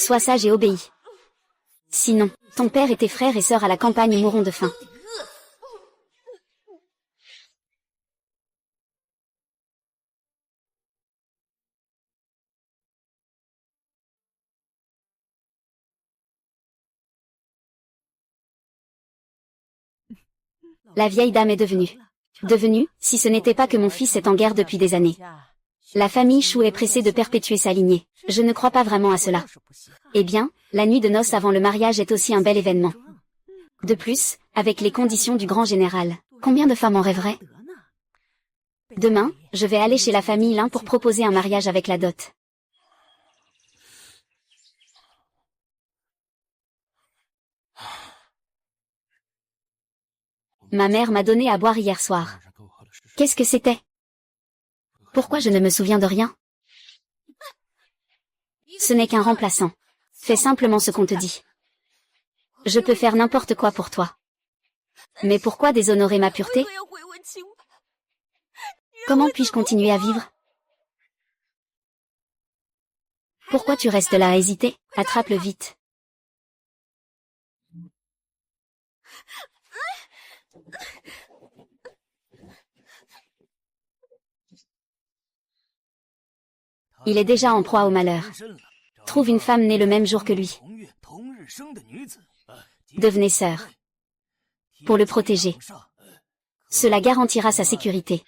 Sois sage et obéis. Sinon, ton père et tes frères et sœurs à la campagne mourront de faim. La vieille dame est devenue. Devenue, si ce n'était pas que mon fils est en guerre depuis des années. La famille Chou est pressée de perpétuer sa lignée. Je ne crois pas vraiment à cela. Eh bien, la nuit de noces avant le mariage est aussi un bel événement. De plus, avec les conditions du grand général, combien de femmes en rêveraient? Demain, je vais aller chez la famille Lin pour proposer un mariage avec la dot. Ma mère m'a donné à boire hier soir. Qu'est-ce que c'était? Pourquoi je ne me souviens de rien? Ce n'est qu'un remplaçant. Fais simplement ce qu'on te dit. Je peux faire n'importe quoi pour toi. Mais pourquoi déshonorer ma pureté? Comment puis-je continuer à vivre? Pourquoi tu restes là à hésiter? Attrape-le vite. Il est déjà en proie au malheur. Trouve une femme née le même jour que lui. Devenez sœur. Pour le protéger. Cela garantira sa sécurité.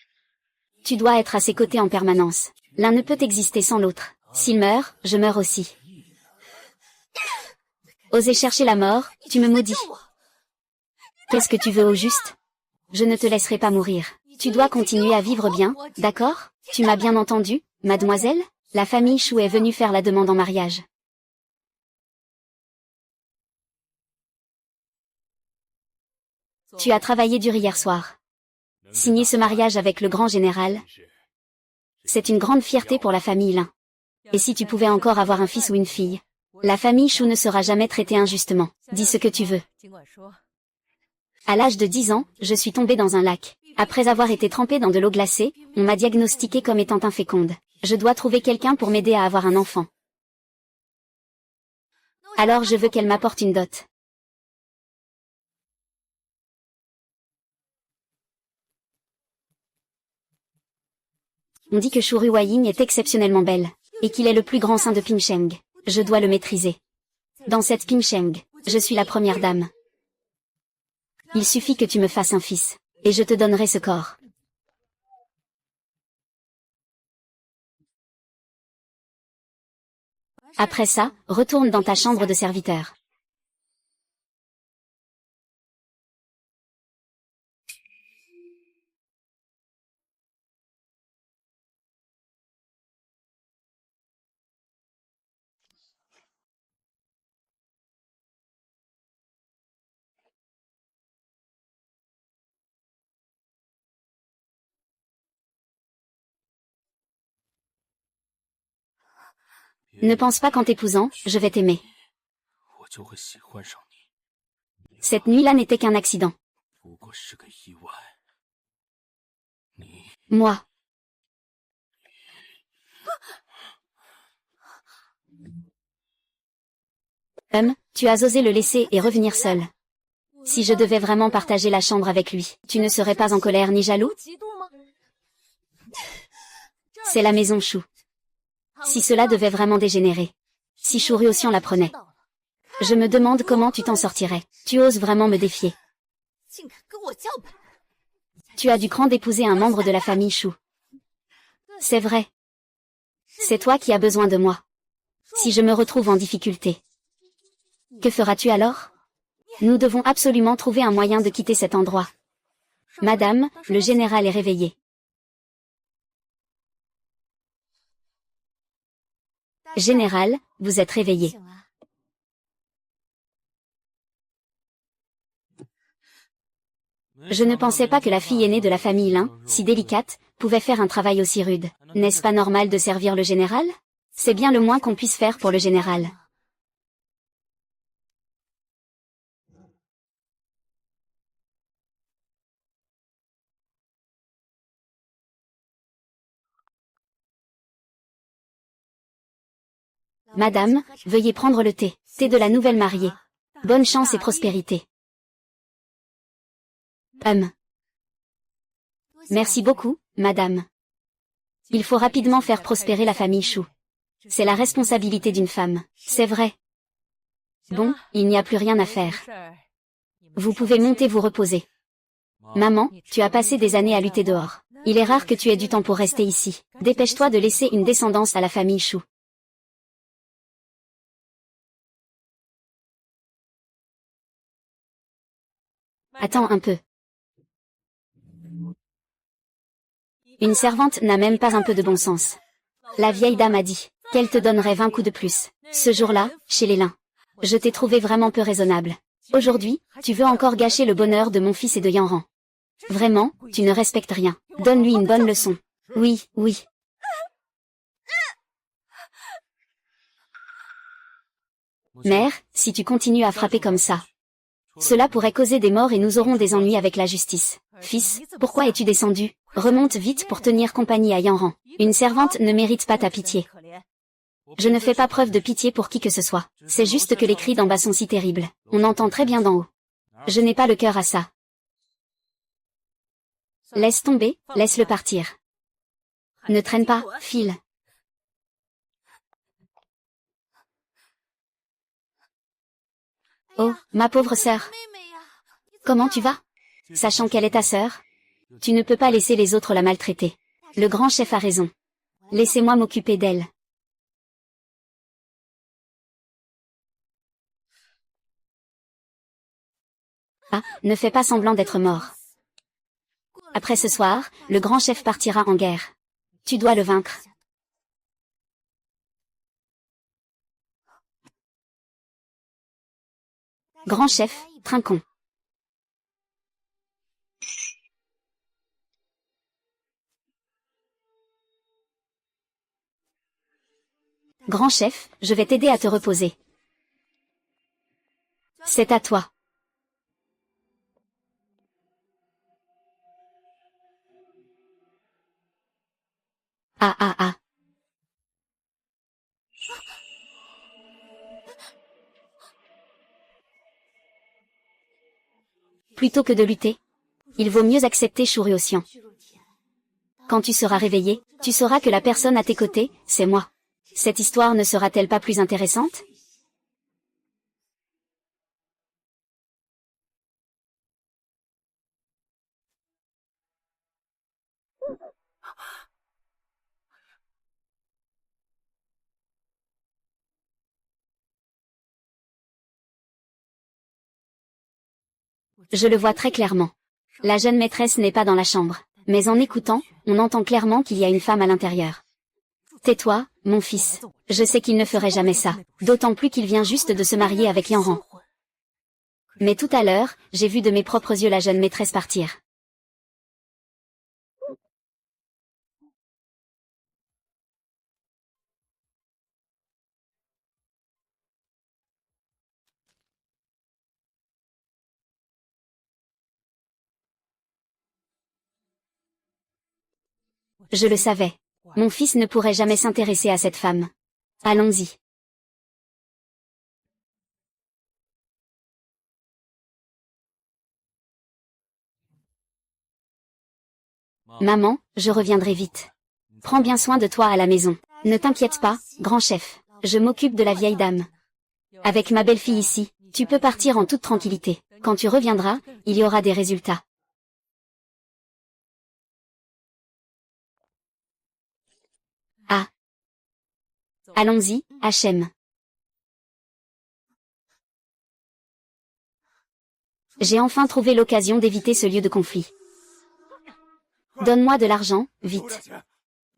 Tu dois être à ses côtés en permanence. L'un ne peut exister sans l'autre. S'il meurt, je meurs aussi. Oser chercher la mort, tu me maudis. Qu'est-ce que tu veux au juste? Je ne te laisserai pas mourir. Tu dois continuer à vivre bien, d'accord? Tu m'as bien entendu, mademoiselle? La famille Chou est venue faire la demande en mariage. Tu as travaillé dur hier soir. Signer ce mariage avec le grand général, c'est une grande fierté pour la famille Lin. Et si tu pouvais encore avoir un fils ou une fille? La famille Chou ne sera jamais traitée injustement. Dis ce que tu veux. À l'âge de 10 ans, je suis tombée dans un lac. Après avoir été trempée dans de l'eau glacée, on m'a diagnostiquée comme étant inféconde. Je dois trouver quelqu'un pour m'aider à avoir un enfant. Alors je veux qu'elle m'apporte une dot. On dit que Shuru Huaying est exceptionnellement belle, et qu'il est le plus grand saint de Pingsheng. Je dois le maîtriser. Dans cette Pingsheng, je suis la première dame. Il suffit que tu me fasses un fils, et je te donnerai ce corps. Après ça, retourne dans ta chambre de serviteur. Ne pense pas qu'en t'épousant, je vais t'aimer. Cette nuit-là n'était qu'un accident. Moi. Tu as osé le laisser et revenir seul. Si je devais vraiment partager la chambre avec lui, tu ne serais pas en colère ni jaloux? C'est la maison Chou. Si cela devait vraiment dégénérer. Si Shuru Ossian l'apprenait. Je me demande comment tu t'en sortirais. Tu oses vraiment me défier. Tu as du cran d'épouser un membre de la famille Chou. C'est vrai. C'est toi qui as besoin de moi. Si je me retrouve en difficulté. Que feras-tu alors? Nous devons absolument trouver un moyen de quitter cet endroit. Madame, le général est réveillé. Général, vous êtes réveillé. Je ne pensais pas que la fille aînée de la famille Lin, si délicate, pouvait faire un travail aussi rude. N'est-ce pas normal de servir le général? C'est bien le moins qu'on puisse faire pour le général. Madame, veuillez prendre le thé. Thé de la nouvelle mariée. Bonne chance et prospérité. Merci beaucoup, madame. Il faut rapidement faire prospérer la famille Chou. C'est la responsabilité d'une femme. C'est vrai. Bon, il n'y a plus rien à faire. Vous pouvez monter vous reposer. Maman, tu as passé des années à lutter dehors. Il est rare que tu aies du temps pour rester ici. Dépêche-toi de laisser une descendance à la famille Chou. Attends un peu. Une servante n'a même pas un peu de bon sens. La vieille dame a dit qu'elle te donnerait 20 coups de plus. Ce jour-là, chez les Lin. Je t'ai trouvé vraiment peu raisonnable. Aujourd'hui, tu veux encore gâcher le bonheur de mon fils et de Yanran. Vraiment, tu ne respectes rien. Donne-lui une bonne leçon. Oui, oui. Mère, si tu continues à frapper comme ça, cela pourrait causer des morts et nous aurons des ennuis avec la justice. Fils, pourquoi es-tu descendu? Remonte vite pour tenir compagnie à Yanran. Une servante ne mérite pas ta pitié. Je ne fais pas preuve de pitié pour qui que ce soit. C'est juste que les cris d'en bas sont si terribles. On entend très bien d'en haut. Je n'ai pas le cœur à ça. Laisse tomber, laisse-le partir. Ne traîne pas, file. Oh, ma pauvre sœur. Comment tu vas? Sachant qu'elle est ta sœur, tu ne peux pas laisser les autres la maltraiter. Le grand chef a raison. Laissez-moi m'occuper d'elle. Ah, ne fais pas semblant d'être mort. Après ce soir, le grand chef partira en guerre. Tu dois le vaincre. Grand chef, trinquons. Grand chef, je vais t'aider à te reposer. C'est à toi. Ah ah ah. Plutôt que de lutter, il vaut mieux accepter Shuryosyan. Quand tu seras réveillé, tu sauras que la personne à tes côtés, c'est moi. Cette histoire ne sera-t-elle pas plus intéressante? Je le vois très clairement. La jeune maîtresse n'est pas dans la chambre, mais en écoutant, on entend clairement qu'il y a une femme à l'intérieur. Tais-toi, mon fils. Je sais qu'il ne ferait jamais ça, d'autant plus qu'il vient juste de se marier avec Yanran. Mais tout à l'heure, j'ai vu de mes propres yeux la jeune maîtresse partir. Je le savais. Mon fils ne pourrait jamais s'intéresser à cette femme. Allons-y. Maman, je reviendrai vite. Prends bien soin de toi à la maison. Ne t'inquiète pas, grand chef. Je m'occupe de la vieille dame. Avec ma belle-fille ici, tu peux partir en toute tranquillité. Quand tu reviendras, il y aura des résultats. Ah. Allons-y, Hachem. J'ai enfin trouvé l'occasion d'éviter ce lieu de conflit. Donne-moi de l'argent, vite.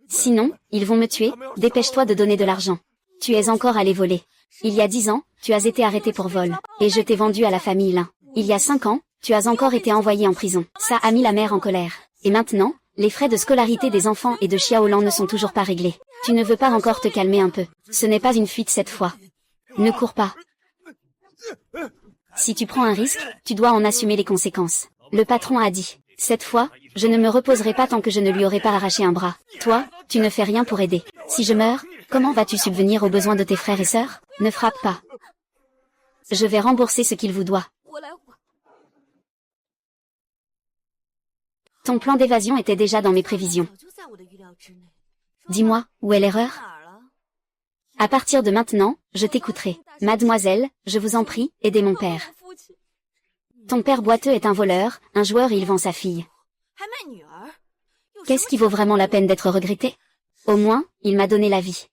Sinon, ils vont me tuer, dépêche-toi de donner de l'argent. Tu es encore allé voler. Il y a 10 ans, tu as été arrêté pour vol, et je t'ai vendu à la famille Lin. Il y a 5 ans, tu as encore été envoyé en prison. Ça a mis la mère en colère. Et maintenant, les frais de scolarité des enfants et de Xiaolan ne sont toujours pas réglés. Tu ne veux pas encore te calmer un peu. Ce n'est pas une fuite cette fois. Ne cours pas. Si tu prends un risque, tu dois en assumer les conséquences. Le patron a dit, cette fois, je ne me reposerai pas tant que je ne lui aurai pas arraché un bras. Toi, tu ne fais rien pour aider. Si je meurs, Comment vas-tu subvenir aux besoins de tes frères et sœurs? Ne frappe pas. Je vais rembourser ce qu'il vous doit. Ton plan d'évasion était déjà dans mes prévisions. Dis-moi, où est l'erreur? À partir de maintenant, je t'écouterai. Mademoiselle, je vous en prie, aidez mon père. Ton père boiteux est un voleur, un joueur et il vend sa fille. Qu'est-ce qui vaut vraiment la peine d'être regretté? Au moins, il m'a donné la vie.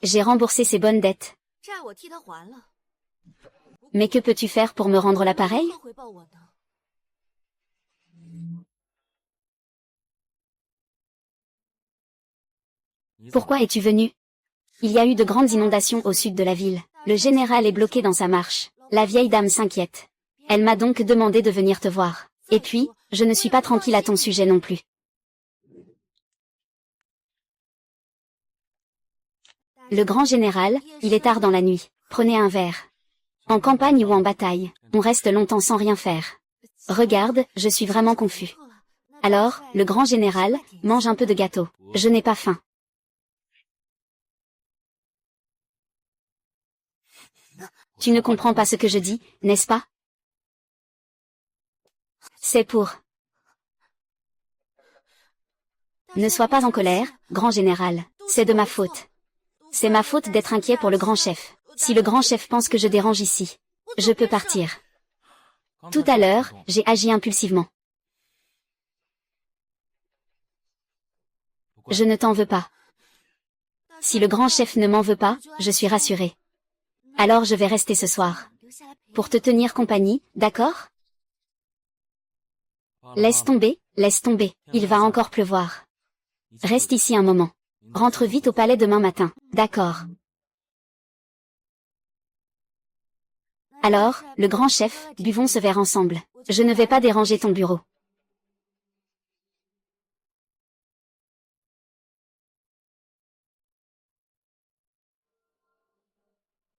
J'ai remboursé ses bonnes dettes. Mais que peux-tu faire pour me rendre l'appareil? Pourquoi es-tu venu? Il y a eu de grandes inondations au sud de la ville. Le général est bloqué dans sa marche. La vieille dame s'inquiète. Elle m'a donc demandé de venir te voir. Et puis, je ne suis pas tranquille à ton sujet non plus. Le grand général, il est tard dans la nuit. Prenez un verre. En campagne ou en bataille, on reste longtemps sans rien faire. Regarde, je suis vraiment confus. Alors, le grand général, mange un peu de gâteau. Je n'ai pas faim. Tu ne comprends pas ce que je dis, n'est-ce pas? C'est pour... Ne sois pas en colère, grand général. C'est de ma faute. C'est ma faute d'être inquiet pour le grand chef. Si le grand chef pense que je dérange ici, je peux partir. Tout à l'heure, j'ai agi impulsivement. Je ne t'en veux pas. Si le grand chef ne m'en veut pas, je suis rassurée. Alors je vais rester ce soir. Pour te tenir compagnie, d'accord? Laisse tomber, il va encore pleuvoir. Reste ici un moment. Rentre vite au palais demain matin, d'accord? Alors, le grand chef, buvons ce verre ensemble. Je ne vais pas déranger ton bureau.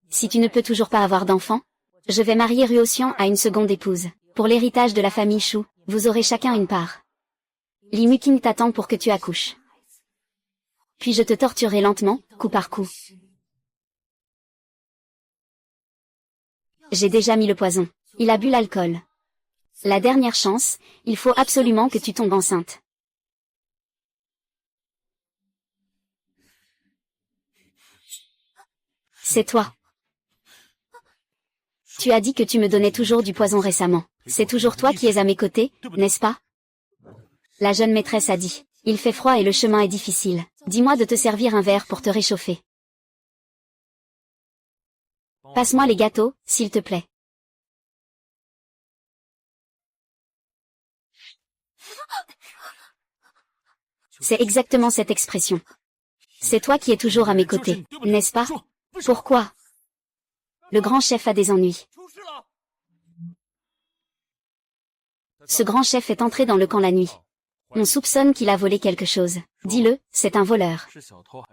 Si tu ne peux toujours pas avoir d'enfant, je vais marier Ruoxian à une seconde épouse. Pour l'héritage de la famille Shu, vous aurez chacun une part. Li Muqing t'attend pour que tu accouches. Puis je te torturerai lentement, coup par coup. J'ai déjà mis le poison. Il a bu l'alcool. La dernière chance, il faut absolument que tu tombes enceinte. C'est toi. Tu as dit que tu me donnais toujours du poison récemment. C'est toujours toi qui es à mes côtés, n'est-ce pas? La jeune maîtresse a dit. Il fait froid et le chemin est difficile. Dis-moi de te servir un verre pour te réchauffer. Passe-moi les gâteaux, s'il te plaît. C'est exactement cette expression. C'est toi qui es toujours à mes côtés, n'est-ce pas? Pourquoi? Le grand chef a des ennuis. Ce grand chef est entré dans le camp la nuit. On soupçonne qu'il a volé quelque chose. Dis-le, c'est un voleur.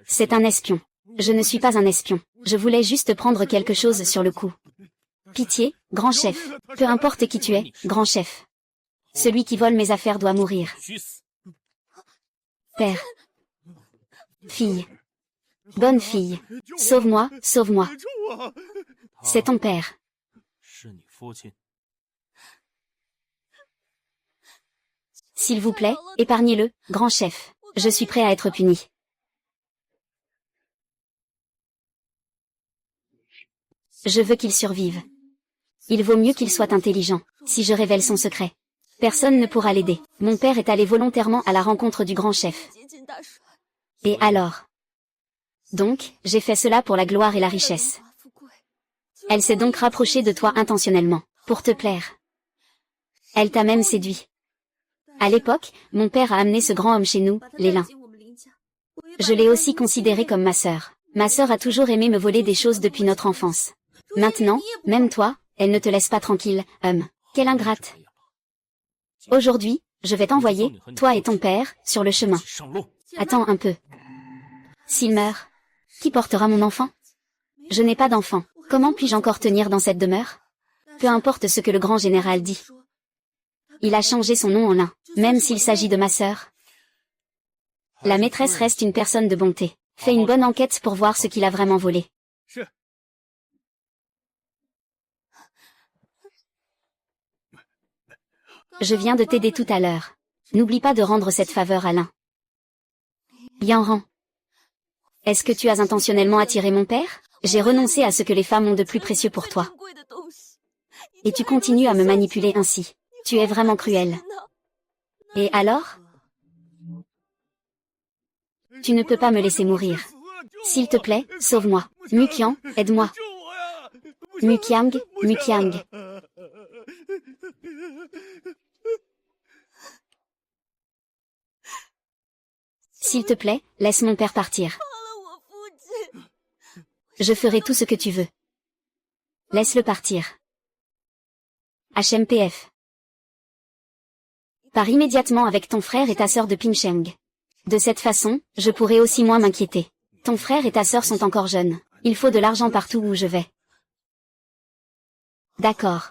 C'est un espion. Je ne suis pas un espion. Je voulais juste prendre quelque chose sur le coup. Pitié, grand chef. Peu importe qui tu es, grand chef. Celui qui vole mes affaires doit mourir. Père. Fille. Bonne fille. Sauve-moi, sauve-moi. C'est ton père. S'il vous plaît, épargnez-le, grand chef. Je suis prêt à être puni. Je veux qu'il survive. Il vaut mieux qu'il soit intelligent. Si je révèle son secret, personne ne pourra l'aider. Mon père est allé volontairement à la rencontre du grand chef. Et alors? Donc, j'ai fait cela pour la gloire et la richesse. Elle s'est donc rapprochée de toi intentionnellement, pour te plaire. Elle t'a même séduit. À l'époque, mon père a amené ce grand homme chez nous, les Lin. Je l'ai aussi considéré comme ma sœur. Ma sœur a toujours aimé me voler des choses depuis notre enfance. Maintenant, même toi, elle ne te laisse pas tranquille, quelle ingrate. Aujourd'hui, je vais t'envoyer, toi et ton père, sur le chemin. Attends un peu. S'il meurt, qui portera mon enfant? Je n'ai pas d'enfant. Comment puis-je encore tenir dans cette demeure? Peu importe ce que le grand général dit. Il a changé son nom en Lin, même s'il s'agit de ma sœur. La maîtresse reste une personne de bonté. Fais une bonne enquête pour voir ce qu'il a vraiment volé. Je viens de t'aider tout à l'heure. N'oublie pas de rendre cette faveur à Lin. Yanran. Est-ce que tu as intentionnellement attiré mon père? J'ai renoncé à ce que les femmes ont de plus précieux pour toi. Et tu continues à me manipuler ainsi. Tu es vraiment cruel. Et alors? Tu ne peux pas me laisser mourir. S'il te plaît, sauve-moi. Mukiang, aide-moi. Mukiang, Mukiang. S'il te plaît, laisse mon père partir. Je ferai tout ce que tu veux. Laisse-le partir. HMPF. Pars immédiatement avec ton frère et ta sœur de Pincheng. De cette façon, je pourrai aussi moins m'inquiéter. Ton frère et ta sœur sont encore jeunes. Il faut de l'argent partout où je vais. D'accord.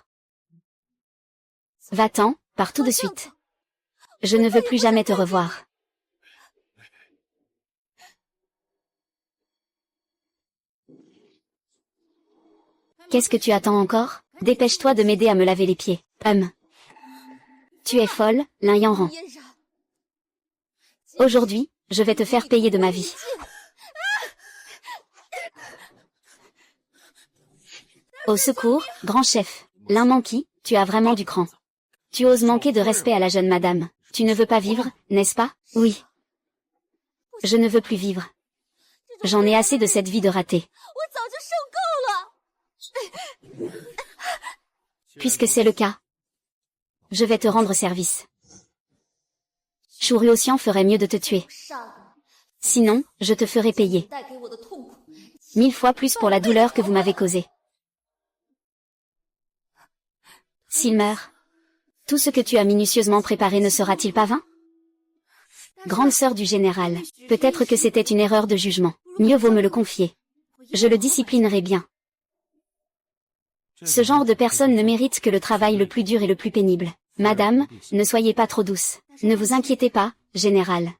Va-t'en, pars tout de suite. Je ne veux plus jamais te revoir. Qu'est-ce que tu attends encore? Dépêche-toi de m'aider à me laver les pieds. Tu es folle, Lin Yanran. Aujourd'hui, je vais te faire payer de ma vie. Au secours, grand chef. Lin Manqi, tu as vraiment du cran. Tu oses manquer de respect à la jeune madame. Tu ne veux pas vivre, n'est-ce pas? Oui. Je ne veux plus vivre. J'en ai assez de cette vie de raté. Puisque c'est le cas, je vais te rendre service. Shu Ruoxian ferait mieux de te tuer. Sinon, je te ferai payer 1000 fois plus pour la douleur que vous m'avez causée. S'il meurt, tout ce que tu as minutieusement préparé ne sera-t-il pas vain? Grande sœur du général, peut-être que c'était une erreur de jugement. Mieux vaut me le confier. Je le disciplinerai bien. Ce genre de personne ne mérite que le travail le plus dur et le plus pénible. Madame, ne soyez pas trop douce. Ne vous inquiétez pas, général.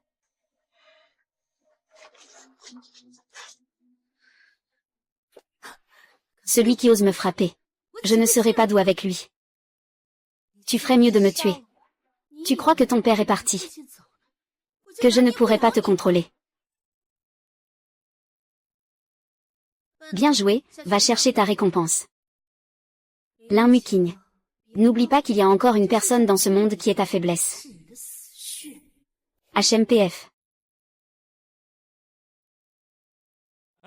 Celui qui ose me frapper. Je ne serai pas doux avec lui. Tu ferais mieux de me tuer. Tu crois que ton père est parti? Que je ne pourrai pas te contrôler. Bien joué, va chercher ta récompense. Lin Muqing. N'oublie pas qu'il y a encore une personne dans ce monde qui est ta faiblesse. HMPF.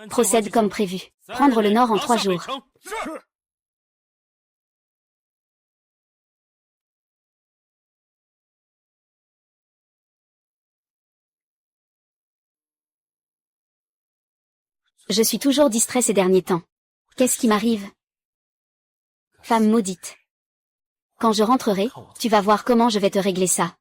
Procède comme prévu. Prendre le nord en 3 jours. Je suis toujours distrait ces derniers temps. Qu'est-ce qui m'arrive? Femme maudite. Quand je rentrerai, tu vas voir comment je vais te régler ça.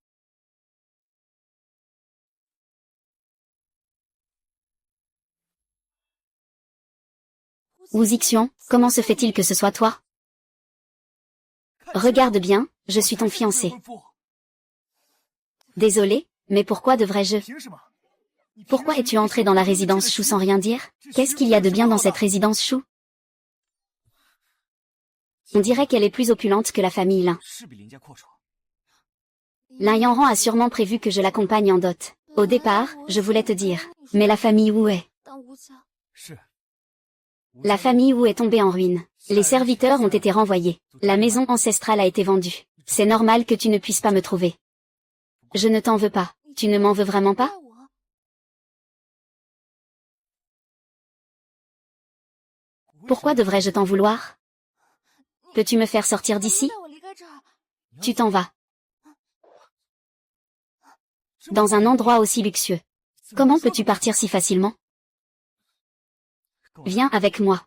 Wu Zixian, comment se fait-il que ce soit toi? Regarde bien, je suis ton fiancé. Désolé, mais pourquoi devrais-je? Pourquoi es-tu entré dans la résidence Shu sans rien dire? Qu'est-ce qu'il y a de bien dans cette résidence Shu? On dirait qu'elle est plus opulente que la famille Lin. Lin Yanran a sûrement prévu que je l'accompagne en dot. Au départ, je voulais te dire, mais la famille Wu est... La famille Wu est tombée en ruine. Les serviteurs ont été renvoyés. La maison ancestrale a été vendue. C'est normal que tu ne puisses pas me trouver. Je ne t'en veux pas. Tu ne m'en veux vraiment pas? Pourquoi devrais-je t'en vouloir? Peux-tu me faire sortir d'ici? Tu t'en vas. Dans un endroit aussi luxueux. Comment peux-tu partir si facilement? Viens avec moi.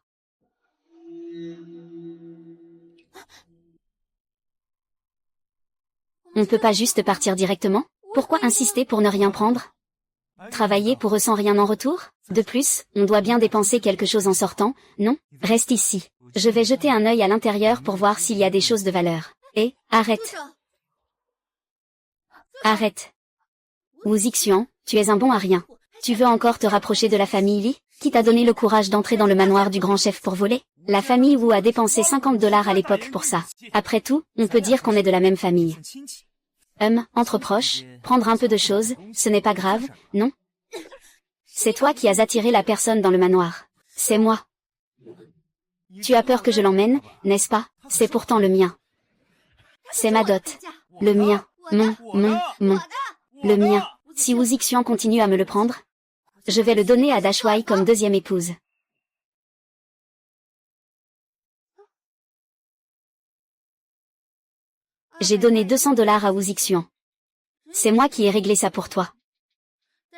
On ne peut pas juste partir directement? Pourquoi insister pour ne rien prendre? Travailler pour eux sans rien en retour? De plus, on doit bien dépenser quelque chose en sortant, non? Reste ici. Je vais jeter un œil à l'intérieur pour voir s'il y a des choses de valeur. Et, arrête. Arrête. Wu Zixian, Tu es un bon à rien. Tu veux encore te rapprocher de la famille Li? Qui t'a donné le courage d'entrer dans le manoir du grand chef pour voler? La famille Wu a dépensé 50 $ à l'époque pour ça. Après tout, on peut dire qu'on est de la même famille. Entre proches, prendre un peu de choses, ce n'est pas grave, non? C'est toi qui as attiré la personne dans le manoir. C'est moi. Tu as peur que je l'emmène, n'est-ce pas? C'est pourtant le mien. C'est ma dot. Le mien. Mon. Le mien. Si Wu Zixian continue à me le prendre, je vais le donner à Dashwai comme deuxième épouse. J'ai donné 200 $ à Wu Zixian. C'est moi qui ai réglé ça pour toi.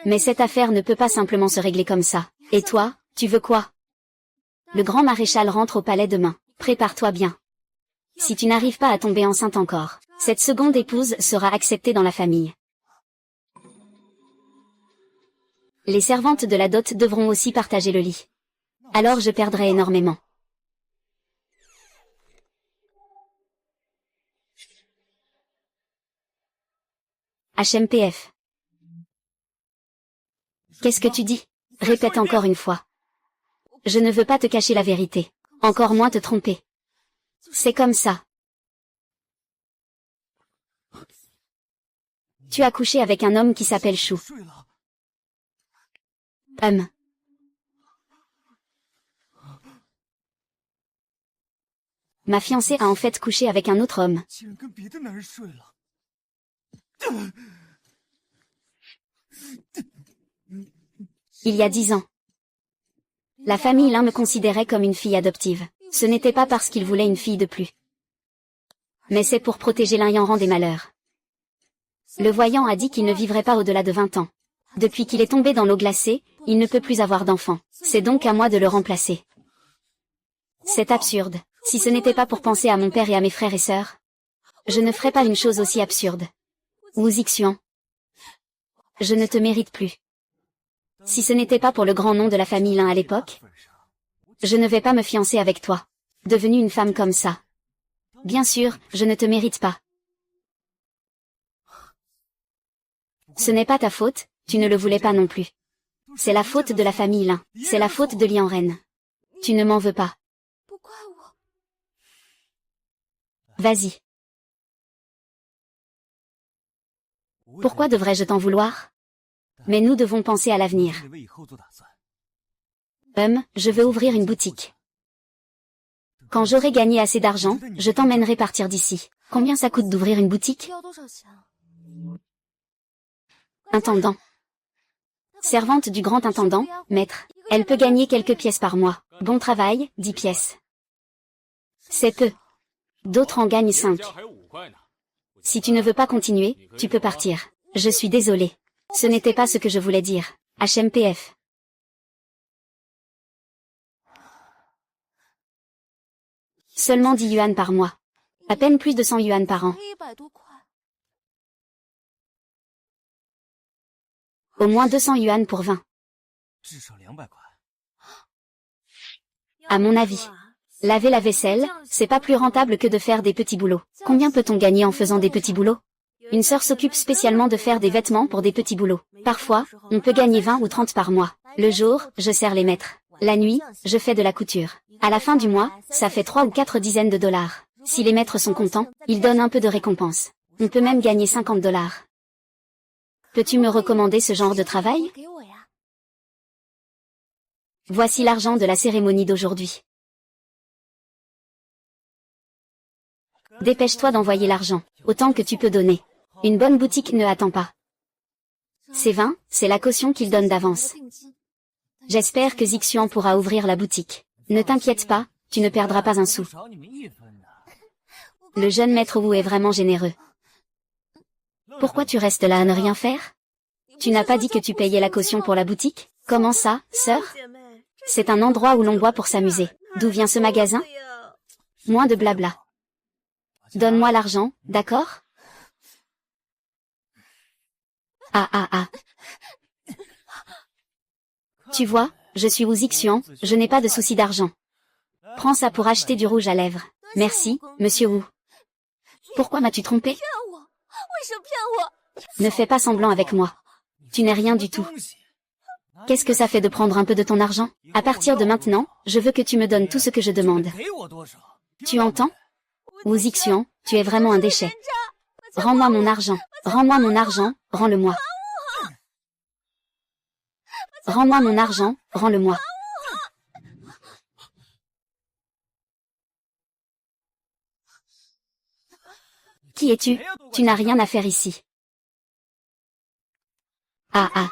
Mais cette affaire ne peut pas simplement se régler comme ça. Et toi, tu veux quoi? Le grand maréchal rentre au palais demain. Prépare-toi bien. Si tu n'arrives pas à tomber enceinte encore, cette seconde épouse sera acceptée dans la famille. Les servantes de la dot devront aussi partager le lit. Alors je perdrai énormément. HMPF. Qu'est-ce que tu dis? Répète encore une fois. Je ne veux pas te cacher la vérité. Encore moins te tromper. C'est comme ça. Tu as couché avec un homme qui s'appelle Chou. Ma fiancée a en fait couché avec un autre homme. Il y a 10 ans. La famille Lin me considérait comme une fille adoptive. Ce n'était pas parce qu'il voulait une fille de plus. Mais c'est pour protéger Lin Yanran des malheurs. Le voyant a dit qu'il ne vivrait pas au-delà de 20 ans. Depuis qu'il est tombé dans l'eau glacée, il ne peut plus avoir d'enfants. C'est donc à moi de le remplacer. C'est absurde. Si ce n'était pas pour penser à mon père et à mes frères et sœurs, je ne ferais pas une chose aussi absurde. Wu Zixian, je ne te mérite plus. Si ce n'était pas pour le grand nom de la famille Lin à l'époque, je ne vais pas me fiancer avec toi. Devenue une femme comme ça. Bien sûr, je ne te mérite pas. Ce n'est pas ta faute, tu ne le voulais pas non plus. C'est la faute de la famille Lin. C'est la faute de Lianren. Tu ne m'en veux pas. Vas-y. Pourquoi devrais-je t'en vouloir? Mais nous devons penser à l'avenir. Je veux ouvrir une boutique. Quand j'aurai gagné assez d'argent, je t'emmènerai partir d'ici. Combien ça coûte d'ouvrir une boutique? Intendant. Servante du grand intendant, maître. Elle peut gagner quelques pièces par mois. Bon travail, 10 pièces. C'est peu. D'autres en gagnent 5. Si tu ne veux pas continuer, tu peux partir. Je suis désolé. Ce n'était pas ce que je voulais dire. HMPF. Seulement 10 yuan par mois. À peine plus de 100 yuan par an. Au moins 200 yuan pour 20. À mon avis. Laver la vaisselle, c'est pas plus rentable que de faire des petits boulots. Combien peut-on gagner en faisant des petits boulots? Une sœur s'occupe spécialement de faire des vêtements pour des petits boulots. Parfois, on peut gagner 20 ou 30 par mois. Le jour, je sers les maîtres. La nuit, je fais de la couture. À la fin du mois, ça fait 3 ou 4 dizaines de dollars. Si les maîtres sont contents, ils donnent un peu de récompense. On peut même gagner 50 $. Peux-tu me recommander ce genre de travail? Voici l'argent de la cérémonie d'aujourd'hui. Dépêche-toi d'envoyer l'argent, autant que tu peux donner. Une bonne boutique ne attend pas. Ces 20, c'est la caution qu'il donne d'avance. J'espère que Zixian pourra ouvrir la boutique. Ne t'inquiète pas, tu ne perdras pas un sou. Le jeune maître Wu est vraiment généreux. Pourquoi tu restes là à ne rien faire? Tu n'as pas dit que tu payais la caution pour la boutique? Comment ça, sœur? C'est un endroit où l'on boit pour s'amuser. D'où vient ce magasin? Moins de blabla. Donne-moi l'argent, d'accord? Ah. Tu vois, je suis Wu Zixian, je n'ai pas de souci d'argent. Prends ça pour acheter du rouge à lèvres. Merci, monsieur Wu. Pourquoi m'as-tu trompé? Ne fais pas semblant avec moi. Tu n'es rien du tout. Qu'est-ce que ça fait de prendre un peu de ton argent? À partir de maintenant, je veux que tu me donnes tout ce que je demande. Tu entends? Wu Zixuan, tu es vraiment un déchet. Rends-moi mon argent. Rends-moi mon argent, rends-le-moi. Rends-moi mon argent, rends-le-moi. Qui es-tu? Tu n'as rien à faire ici. Ah ah.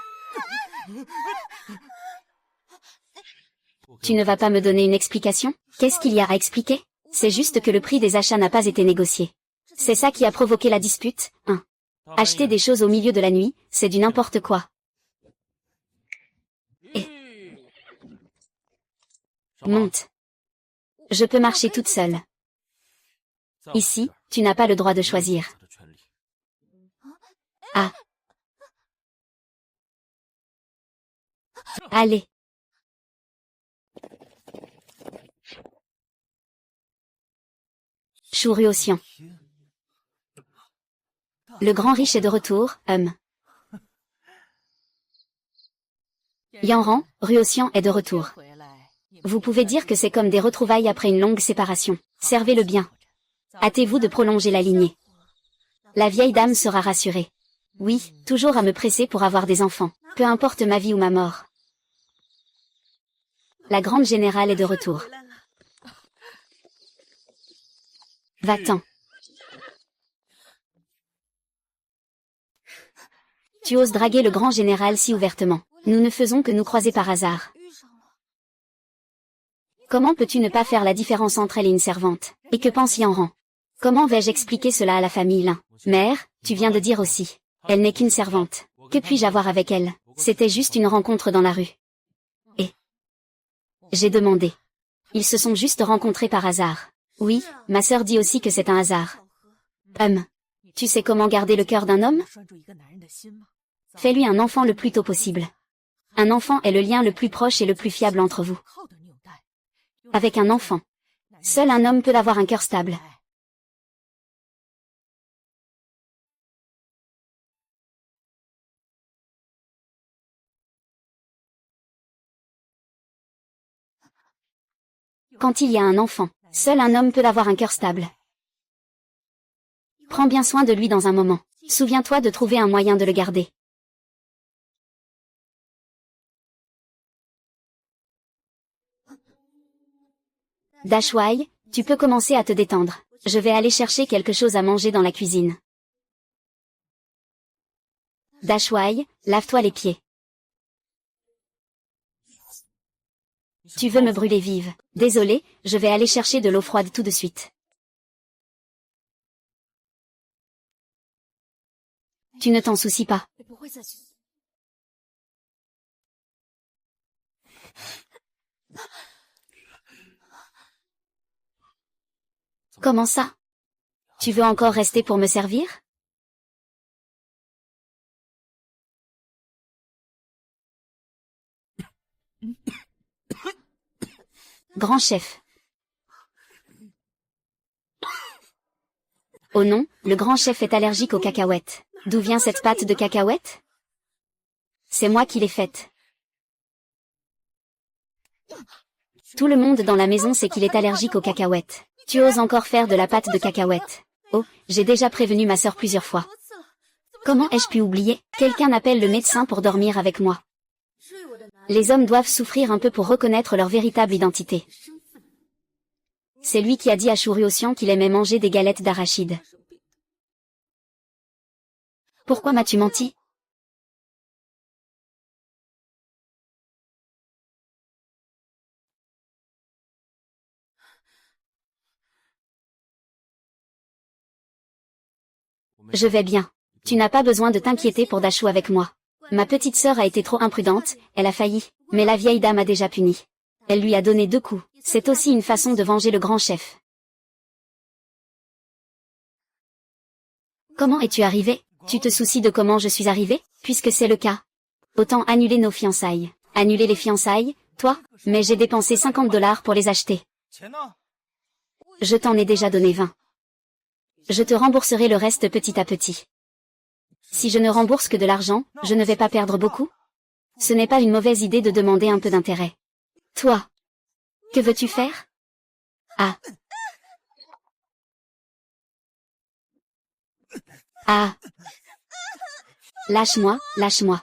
Tu ne vas pas me donner une explication? Qu'est-ce qu'il y a à expliquer? C'est juste que le prix des achats n'a pas été négocié. C'est ça qui a provoqué la dispute, hein. Acheter des choses au milieu de la nuit, c'est du n'importe quoi. Et... Monte. Je peux marcher toute seule. Ici, tu n'as pas le droit de choisir. Ah. Allez. Shu Ruoxian. Le grand riche est de retour, Yanran, Ruoxian est de retour. Vous pouvez dire que c'est comme des retrouvailles après une longue séparation. Servez-le bien. Hâtez-vous de prolonger la lignée. La vieille dame sera rassurée. Oui, toujours à me presser pour avoir des enfants, peu importe ma vie ou ma mort. La grande générale est de retour. Va-t'en. Tu oses draguer le grand général si ouvertement. Nous ne faisons que nous croiser par hasard. Comment peux-tu ne pas faire la différence entre elle et une servante? Et que pense Yanran? Comment vais-je expliquer cela à la famille Lin? Mère, tu viens de dire aussi. Elle n'est qu'une servante. Que puis-je avoir avec elle? C'était juste une rencontre dans la rue. Et j'ai demandé. Ils se sont juste rencontrés par hasard. Oui, ma sœur dit aussi que c'est un hasard. Tu sais comment garder le cœur d'un homme? Fais-lui un enfant le plus tôt possible. Un enfant est le lien le plus proche et le plus fiable entre vous. Avec un enfant, seul un homme peut avoir un cœur stable. Quand il y a un enfant, seul un homme peut avoir un cœur stable. Prends bien soin de lui dans un moment. Souviens-toi de trouver un moyen de le garder. Dashwai, tu peux commencer à te détendre. Je vais aller chercher quelque chose à manger dans la cuisine. Dashwai, lave-toi les pieds. Tu veux me brûler vive. Désolé, je vais aller chercher de l'eau froide tout de suite. Tu ne t'en soucies pas. Comment ça? Tu veux encore rester pour me servir? Grand chef. Oh non, le grand chef est allergique aux cacahuètes. D'où vient cette pâte de cacahuètes? C'est moi qui l'ai faite. Tout le monde dans la maison sait qu'il est allergique aux cacahuètes. Tu oses encore faire de la pâte de cacahuètes. Oh, j'ai déjà prévenu ma sœur plusieurs fois. Comment ai-je pu oublier? Quelqu'un appelle le médecin pour dormir avec moi. Les hommes doivent souffrir un peu pour reconnaître leur véritable identité. C'est lui qui a dit à Shu Ruoxian qu'il aimait manger des galettes d'arachide. Pourquoi m'as-tu menti? Je vais bien. Tu n'as pas besoin de t'inquiéter pour Dashou avec moi. Ma petite sœur a été trop imprudente, elle a failli, mais la vieille dame a déjà puni. Elle lui a donné 2 coups. C'est aussi une façon de venger le grand chef. Comment es-tu arrivé? Tu te soucies de comment je suis arrivé? Puisque c'est le cas. Autant annuler nos fiançailles. Annuler les fiançailles, toi? Mais j'ai dépensé $50 pour les acheter. Je t'en ai déjà donné 20. Je te rembourserai le reste petit à petit. Si je ne rembourse que de l'argent, je ne vais pas perdre beaucoup? Ce n'est pas une mauvaise idée de demander un peu d'intérêt. Toi, que veux-tu faire? Ah. Ah. Lâche-moi, lâche-moi.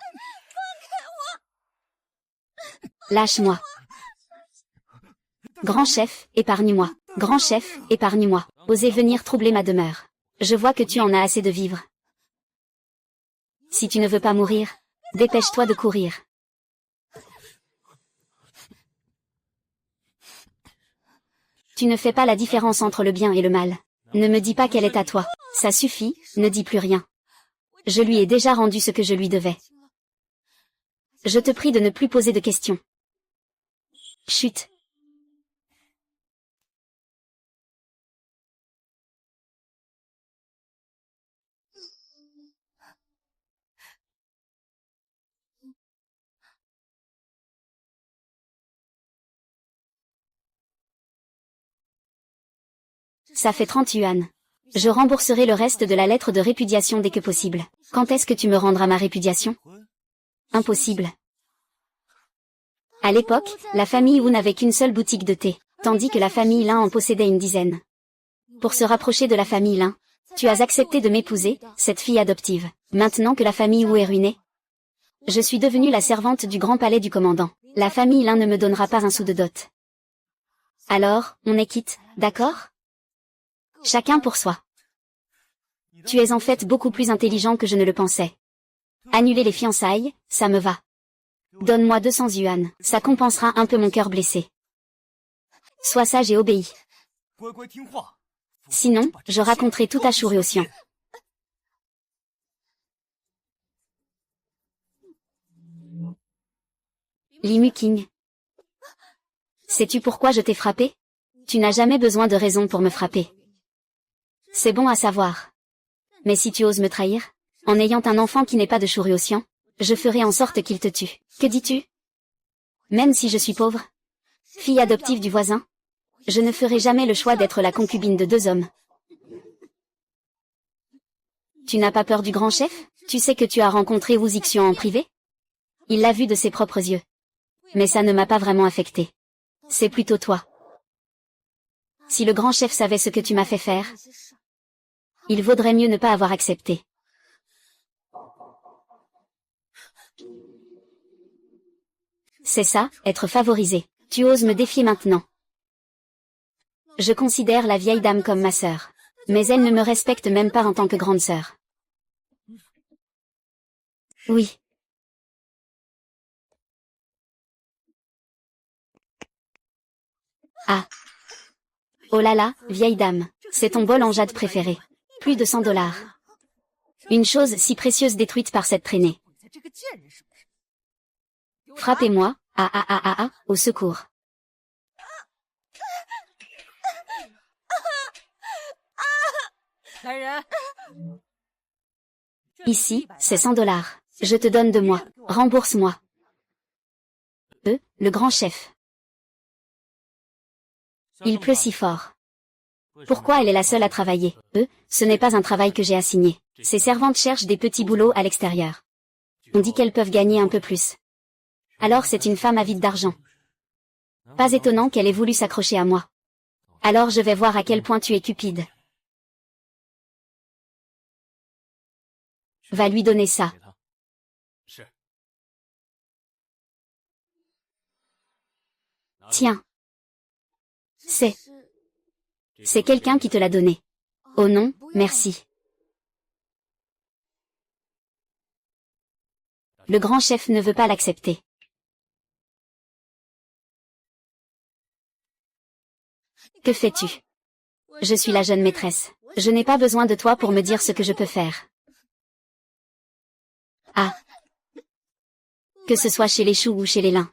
Lâche-moi. Grand chef, épargne-moi. Grand chef, épargne-moi. Osez venir troubler ma demeure. Je vois que tu en as assez de vivre. Si tu ne veux pas mourir, dépêche-toi de courir. Tu ne fais pas la différence entre le bien et le mal. Ne me dis pas qu'elle est à toi. Ça suffit, ne dis plus rien. Je lui ai déjà rendu ce que je lui devais. Je te prie de ne plus poser de questions. Chut. Ça fait 30 yuan. Je rembourserai le reste de la lettre de répudiation dès que possible. Quand est-ce que tu me rendras ma répudiation? Impossible. À l'époque, la famille Wu n'avait qu'une seule boutique de thé, tandis que la famille Lin en possédait une dizaine. Pour se rapprocher de la famille Lin, tu as accepté de m'épouser, cette fille adoptive. Maintenant que la famille Wu est ruinée, je suis devenue la servante du grand palais du commandant. La famille Lin ne me donnera pas un sou de dot. Alors, on est quitte, d'accord? Chacun pour soi. Tu es en fait beaucoup plus intelligent que je ne le pensais. Annuler les fiançailles, ça me va. Donne-moi 200 yuan, ça compensera un peu mon cœur blessé. Sois sage et obéis. Sinon, je raconterai tout à Shu Ruoxian. Li Muqing. Sais-tu pourquoi je t'ai frappé? Tu n'as jamais besoin de raison pour me frapper. C'est bon à savoir. Mais si tu oses me trahir, en ayant un enfant qui n'est pas de Shu Ruoxian, je ferai en sorte qu'il te tue. Que dis-tu? Même si je suis pauvre, fille adoptive du voisin, je ne ferai jamais le choix d'être la concubine de 2 hommes. Tu n'as pas peur du grand chef? Tu sais que tu as rencontré Wu Zixian en privé? Il l'a vu de ses propres yeux. Mais ça ne m'a pas vraiment affecté. C'est plutôt toi. Si le grand chef savait ce que tu m'as fait faire, il vaudrait mieux ne pas avoir accepté. C'est ça, être favorisé. Tu oses me défier maintenant. Je considère la vieille dame comme ma sœur. Mais elle ne me respecte même pas en tant que grande sœur. Oui. Ah. Oh là là, vieille dame, c'est ton bol en jade préféré. Plus de 100 $. Une chose si précieuse détruite par cette traînée. Frappez-moi, au secours. Ici, c'est 100 $. Je te donne de moi. Rembourse-moi. Le grand chef. Il pleut si fort. Pourquoi elle est la seule à travailler? Ce n'est pas un travail que j'ai assigné. Ces servantes cherchent des petits boulots à l'extérieur. On dit qu'elles peuvent gagner un peu plus. Alors c'est une femme avide d'argent. Pas étonnant qu'elle ait voulu s'accrocher à moi. Alors je vais voir à quel point tu es cupide. Va lui donner ça. Tiens. C'est quelqu'un qui te l'a donné. Oh non, merci. Le grand chef ne veut pas l'accepter. Que fais-tu? Je suis la jeune maîtresse. Je n'ai pas besoin de toi pour me dire ce que je peux faire. Ah. Que ce soit chez les choux ou chez les lins.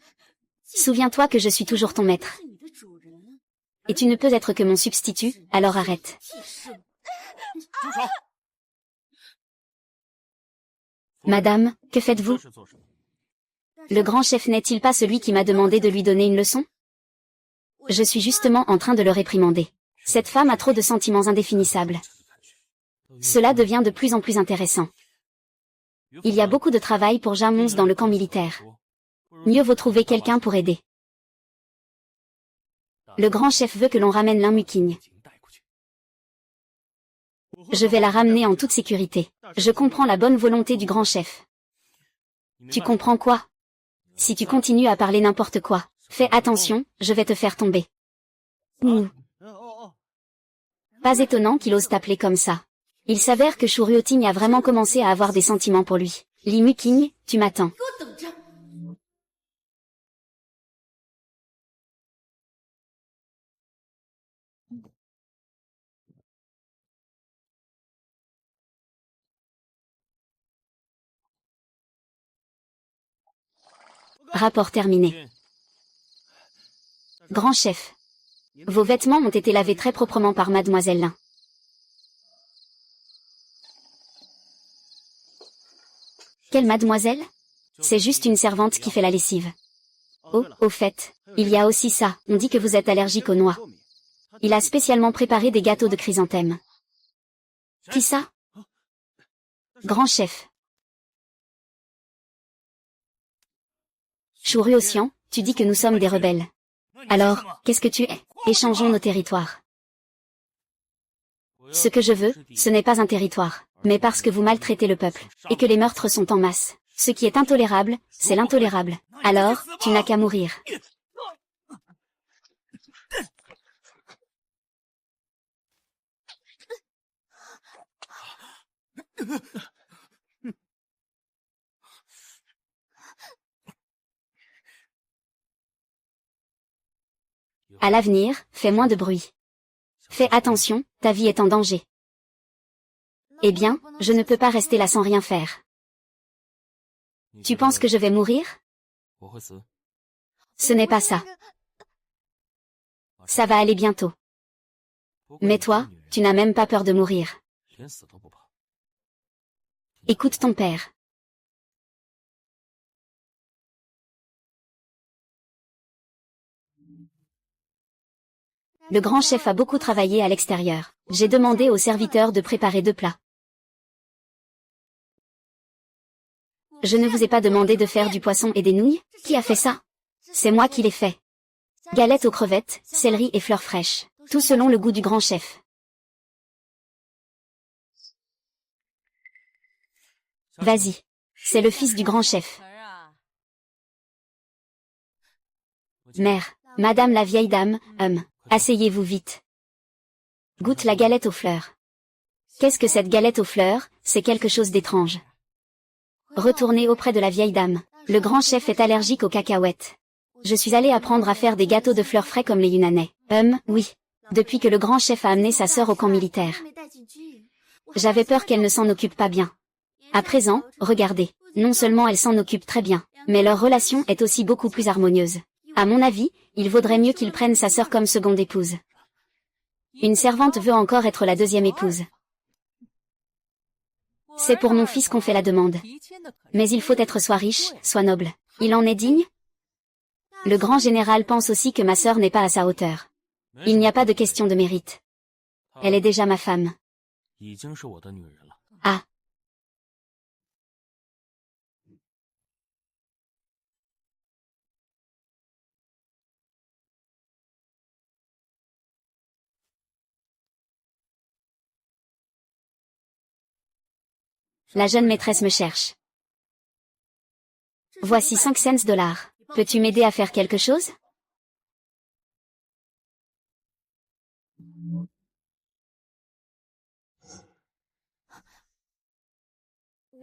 Souviens-toi que je suis toujours ton maître. Et tu ne peux être que mon substitut, alors arrête. Madame, que faites-vous? Le grand chef n'est-il pas celui qui m'a demandé de lui donner une leçon? Je suis justement en train de le réprimander. Cette femme a trop de sentiments indéfinissables. Cela devient de plus en plus intéressant. Il y a beaucoup de travail pour Jamons dans le camp militaire. Mieux vaut trouver quelqu'un pour aider. Le grand chef veut que l'on ramène l'Inmuking. Je vais la ramener en toute sécurité. Je comprends la bonne volonté du grand chef. Tu comprends quoi? Si tu continues à parler n'importe quoi, fais attention, je vais te faire tomber. Pas étonnant qu'il ose t'appeler comme ça. Il s'avère que Shu Ruoting a vraiment commencé à avoir des sentiments pour lui. Li Muking, tu m'attends. Rapport terminé. Grand chef. Vos vêtements ont été lavés très proprement par Mademoiselle Lin. Quelle mademoiselle? C'est juste une servante qui fait la lessive. Oh, au fait, il y a aussi ça, on dit que vous êtes allergique aux noix. Il a spécialement préparé des gâteaux de chrysanthème. Qui ça? Grand chef. Shu Ruoxian, tu dis que nous sommes des rebelles. Alors, qu'est-ce que tu es? Échangeons nos territoires. Ce que je veux, ce n'est pas un territoire, mais parce que vous maltraitez le peuple, et que les meurtres sont en masse. Ce qui est intolérable, c'est l'intolérable. Alors, tu n'as qu'à mourir. À l'avenir, fais moins de bruit. Fais attention, ta vie est en danger. Eh bien, je ne peux pas rester là sans rien faire. Tu penses que je vais mourir? Ce n'est pas ça. Ça va aller bientôt. Mais toi, tu n'as même pas peur de mourir. Écoute ton père. Le grand chef a beaucoup travaillé à l'extérieur. J'ai demandé aux serviteurs de préparer 2 plats. Je ne vous ai pas demandé de faire du poisson et des nouilles? Qui a fait ça? C'est moi qui l'ai fait. Galettes aux crevettes, céleri et fleurs fraîches. Tout selon le goût du grand chef. Vas-y. C'est le fils du grand chef. Mère, madame la vieille dame, asseyez-vous vite. Goûte la galette aux fleurs. Qu'est-ce que cette galette aux fleurs? C'est quelque chose d'étrange. Retournez auprès de la vieille dame. Le grand chef est allergique aux cacahuètes. Je suis allée apprendre à faire des gâteaux de fleurs frais comme les Yunanais. Oui. Depuis que le grand chef a amené sa sœur au camp militaire. J'avais peur qu'elle ne s'en occupe pas bien. À présent, regardez. Non seulement elle s'en occupe très bien, mais leur relation est aussi beaucoup plus harmonieuse. À mon avis, il vaudrait mieux qu'il prenne sa sœur comme seconde épouse. Une servante veut encore être la deuxième épouse. C'est pour mon fils qu'on fait la demande. Mais il faut être soit riche, soit noble. Il en est digne? Le grand général pense aussi que ma sœur n'est pas à sa hauteur. Il n'y a pas de question de mérite. Elle est déjà ma femme. Ah. La jeune maîtresse me cherche. Voici 5 cents. Peux-tu m'aider à faire quelque chose?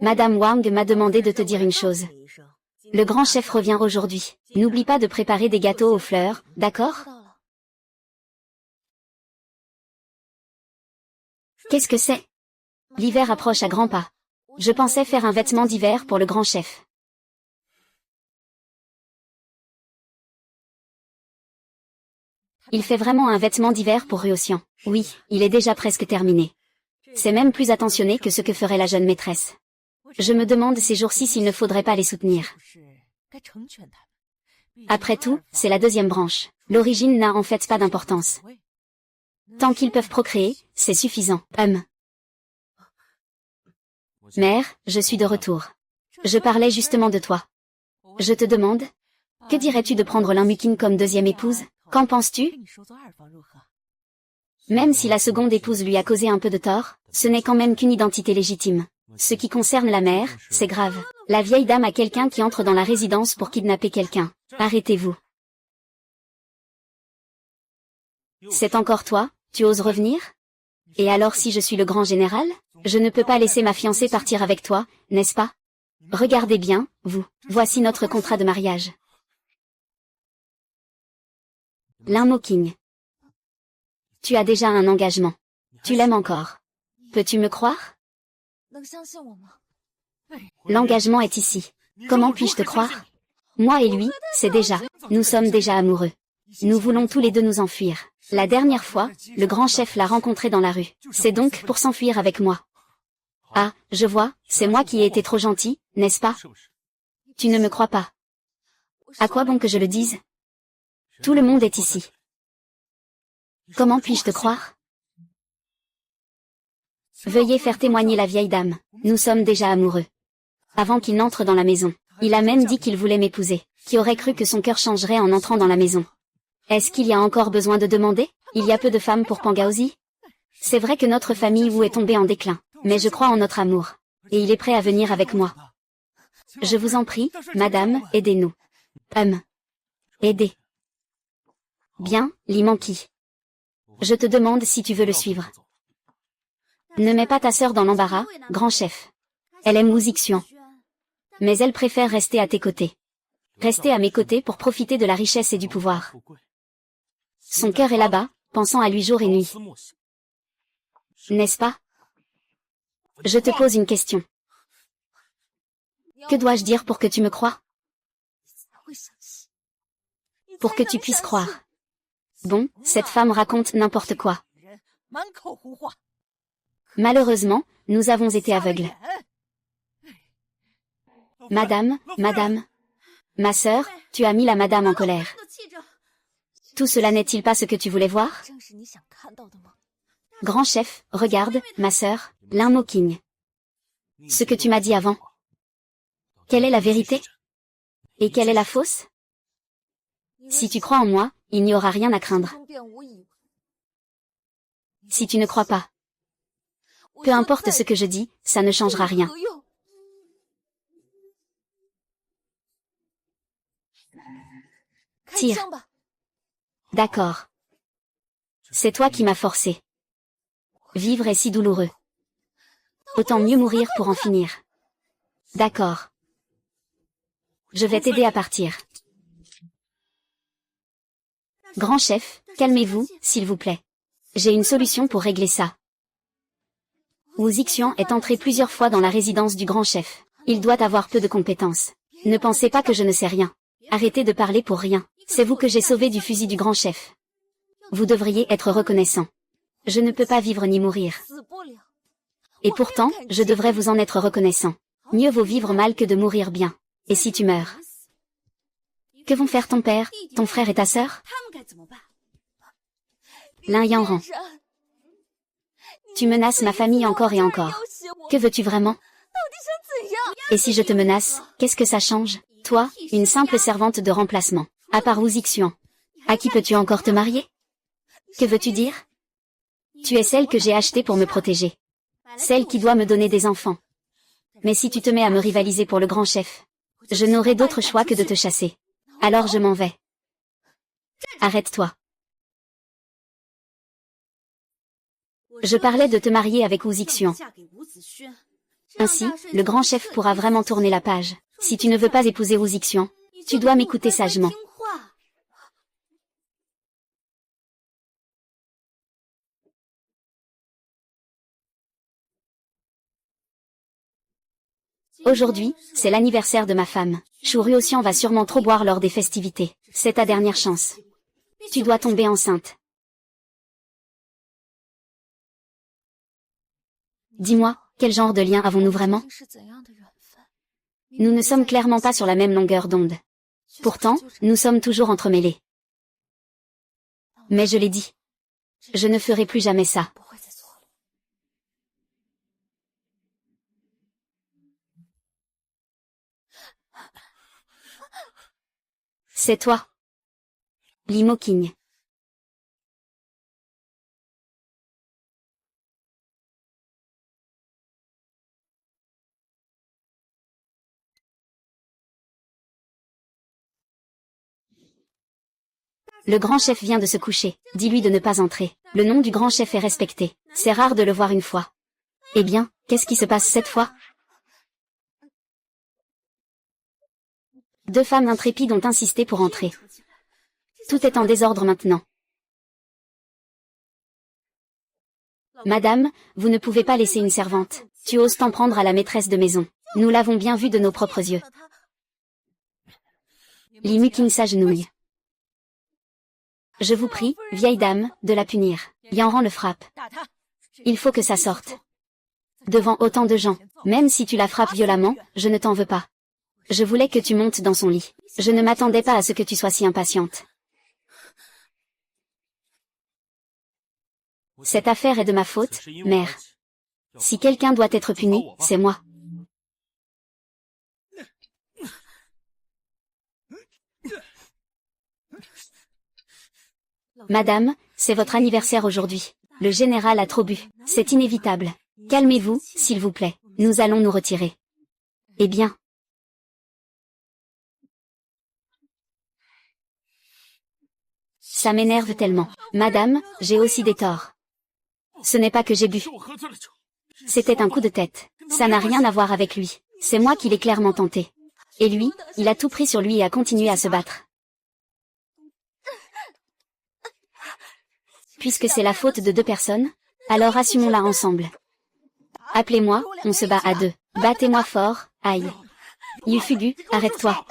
Madame Wang m'a demandé de te dire une chose. Le grand chef revient aujourd'hui. N'oublie pas de préparer des gâteaux aux fleurs, d'accord? Qu'est-ce que c'est? L'hiver approche à grands pas. Je pensais faire un vêtement d'hiver pour le grand chef. Il fait vraiment un vêtement d'hiver pour Ruoxian. Oui, il est déjà presque terminé. C'est même plus attentionné que ce que ferait la jeune maîtresse. Je me demande ces jours-ci s'il ne faudrait pas les soutenir. Après tout, c'est la deuxième branche. L'origine n'a en fait pas d'importance. Tant qu'ils peuvent procréer, c'est suffisant. Mère, je suis de retour. Je parlais justement de toi. Je te demande, que dirais-tu de prendre Lin Muqing comme deuxième épouse? Qu'en penses-tu? Même si la seconde épouse lui a causé un peu de tort, ce n'est quand même qu'une identité légitime. Ce qui concerne la mère, c'est grave. La vieille dame a quelqu'un qui entre dans la résidence pour kidnapper quelqu'un. Arrêtez-vous. C'est encore toi, tu oses revenir? Et alors si je suis le grand général? Je ne peux pas laisser ma fiancée partir avec toi, n'est-ce pas? Regardez bien, vous. Voici notre contrat de mariage. Lin Muqing. Tu as déjà un engagement. Tu l'aimes encore. Peux-tu me croire? L'engagement est ici. Comment puis-je te croire? Moi et lui, c'est déjà. Nous sommes déjà amoureux. Nous voulons tous les deux nous enfuir. La dernière fois, le grand chef l'a rencontré dans la rue. C'est donc pour s'enfuir avec moi. Ah, je vois, c'est moi qui ai été trop gentil, n'est-ce pas? Tu ne me crois pas. À quoi bon que je le dise? Tout le monde est ici. Comment puis-je te croire? Veuillez faire témoigner la vieille dame. Nous sommes déjà amoureux. Avant qu'il n'entre dans la maison, il a même dit qu'il voulait m'épouser. Qui aurait cru que son cœur changerait en entrant dans la maison? Est-ce qu'il y a encore besoin de demander? Il y a peu de femmes pour Pangaozi? C'est vrai que notre famille Wu est tombée en déclin, mais je crois en notre amour. Et il est prêt à venir avec moi. Je vous en prie, madame, aidez-nous. Aidez. Bien, Li Manqi. Je te demande si tu veux le suivre. Ne mets pas ta sœur dans l'embarras, grand chef. Elle aime Wu Zixuan. Mais elle préfère rester à tes côtés. Rester à mes côtés pour profiter de la richesse et du pouvoir. Son cœur est là-bas, pensant à lui jour et nuit. N'est-ce pas? Je te pose une question. Que dois-je dire pour que tu me crois? Pour que tu puisses croire. Bon, cette femme raconte n'importe quoi. Malheureusement, nous avons été aveugles. Madame, ma sœur, tu as mis la madame en colère. Tout cela n'est-il pas ce que tu voulais voir? Grand chef, regarde, ma sœur, Lin Muqing. Ce que tu m'as dit avant. Quelle est la vérité? Et quelle est la fausse? Si tu crois en moi, il n'y aura rien à craindre. Si tu ne crois pas, peu importe ce que je dis, ça ne changera rien. Tire. D'accord. C'est toi qui m'as forcé. Vivre est si douloureux. Autant mieux mourir pour en finir. D'accord. Je vais t'aider à partir. Grand chef, calmez-vous, s'il vous plaît. J'ai une solution pour régler ça. Wu Zixuan est entré plusieurs fois dans la résidence du grand chef. Il doit avoir peu de compétences. Ne pensez pas que je ne sais rien. Arrêtez de parler pour rien. C'est vous que j'ai sauvé du fusil du grand chef. Vous devriez être reconnaissant. Je ne peux pas vivre ni mourir. Et pourtant, je devrais vous en être reconnaissant. Mieux vaut vivre mal que de mourir bien. Et si tu meurs? Que vont faire ton père, ton frère et ta sœur? Lin Yanran. Tu menaces ma famille encore et encore. Que veux-tu vraiment? Et si je te menace, qu'est-ce que ça change? Toi, une simple servante de remplacement. À part Wu Zixuan. À qui peux-tu encore te marier? Que veux-tu dire? Tu es celle que j'ai achetée pour me protéger. Celle qui doit me donner des enfants. Mais si tu te mets à me rivaliser pour le grand chef, je n'aurai d'autre choix que de te chasser. Alors je m'en vais. Arrête-toi. Je parlais de te marier avec Wu Zixuan. Ainsi, le grand chef pourra vraiment tourner la page. Si tu ne veux pas épouser Wu Zixuan, tu dois m'écouter sagement. Aujourd'hui, c'est l'anniversaire de ma femme. Shu Ruoxian va sûrement trop boire lors des festivités. C'est ta dernière chance. Tu dois tomber enceinte. Dis-moi, quel genre de lien avons-nous vraiment? Nous ne sommes clairement pas sur la même longueur d'onde. Pourtant, nous sommes toujours entremêlés. Mais je l'ai dit. Je ne ferai plus jamais ça. C'est toi. Limo King. Le grand chef vient de se coucher, dis-lui de ne pas entrer. Le nom du grand chef est respecté. C'est rare de le voir une fois. Eh bien, qu'est-ce qui se passe cette fois? Deux femmes intrépides ont insisté pour entrer. Tout est en désordre maintenant. Madame, vous ne pouvez pas laisser une servante. Tu oses t'en prendre à la maîtresse de maison. Nous l'avons bien vu de nos propres yeux. Limo King s'agenouille. Je vous prie, vieille dame, de la punir. Yanran le frappe. Il faut que ça sorte. Devant autant de gens, même si tu la frappes violemment, je ne t'en veux pas. Je voulais que tu montes dans son lit. Je ne m'attendais pas à ce que tu sois si impatiente. Cette affaire est de ma faute, mère. Si quelqu'un doit être puni, c'est moi. Madame, c'est votre anniversaire aujourd'hui. Le général a trop bu. C'est inévitable. Calmez-vous, s'il vous plaît. Nous allons nous retirer. Eh bien. Ça m'énerve tellement. Madame, j'ai aussi des torts. Ce n'est pas que j'ai bu. C'était un coup de tête. Ça n'a rien à voir avec lui. C'est moi qui l'ai clairement tenté. Et lui, il a tout pris sur lui et a continué à se battre. Puisque c'est la faute de deux personnes, alors assumons-la ensemble. Appelez-moi, on se bat à deux. Battez-moi fort, aïe. Yufugu, arrête-toi.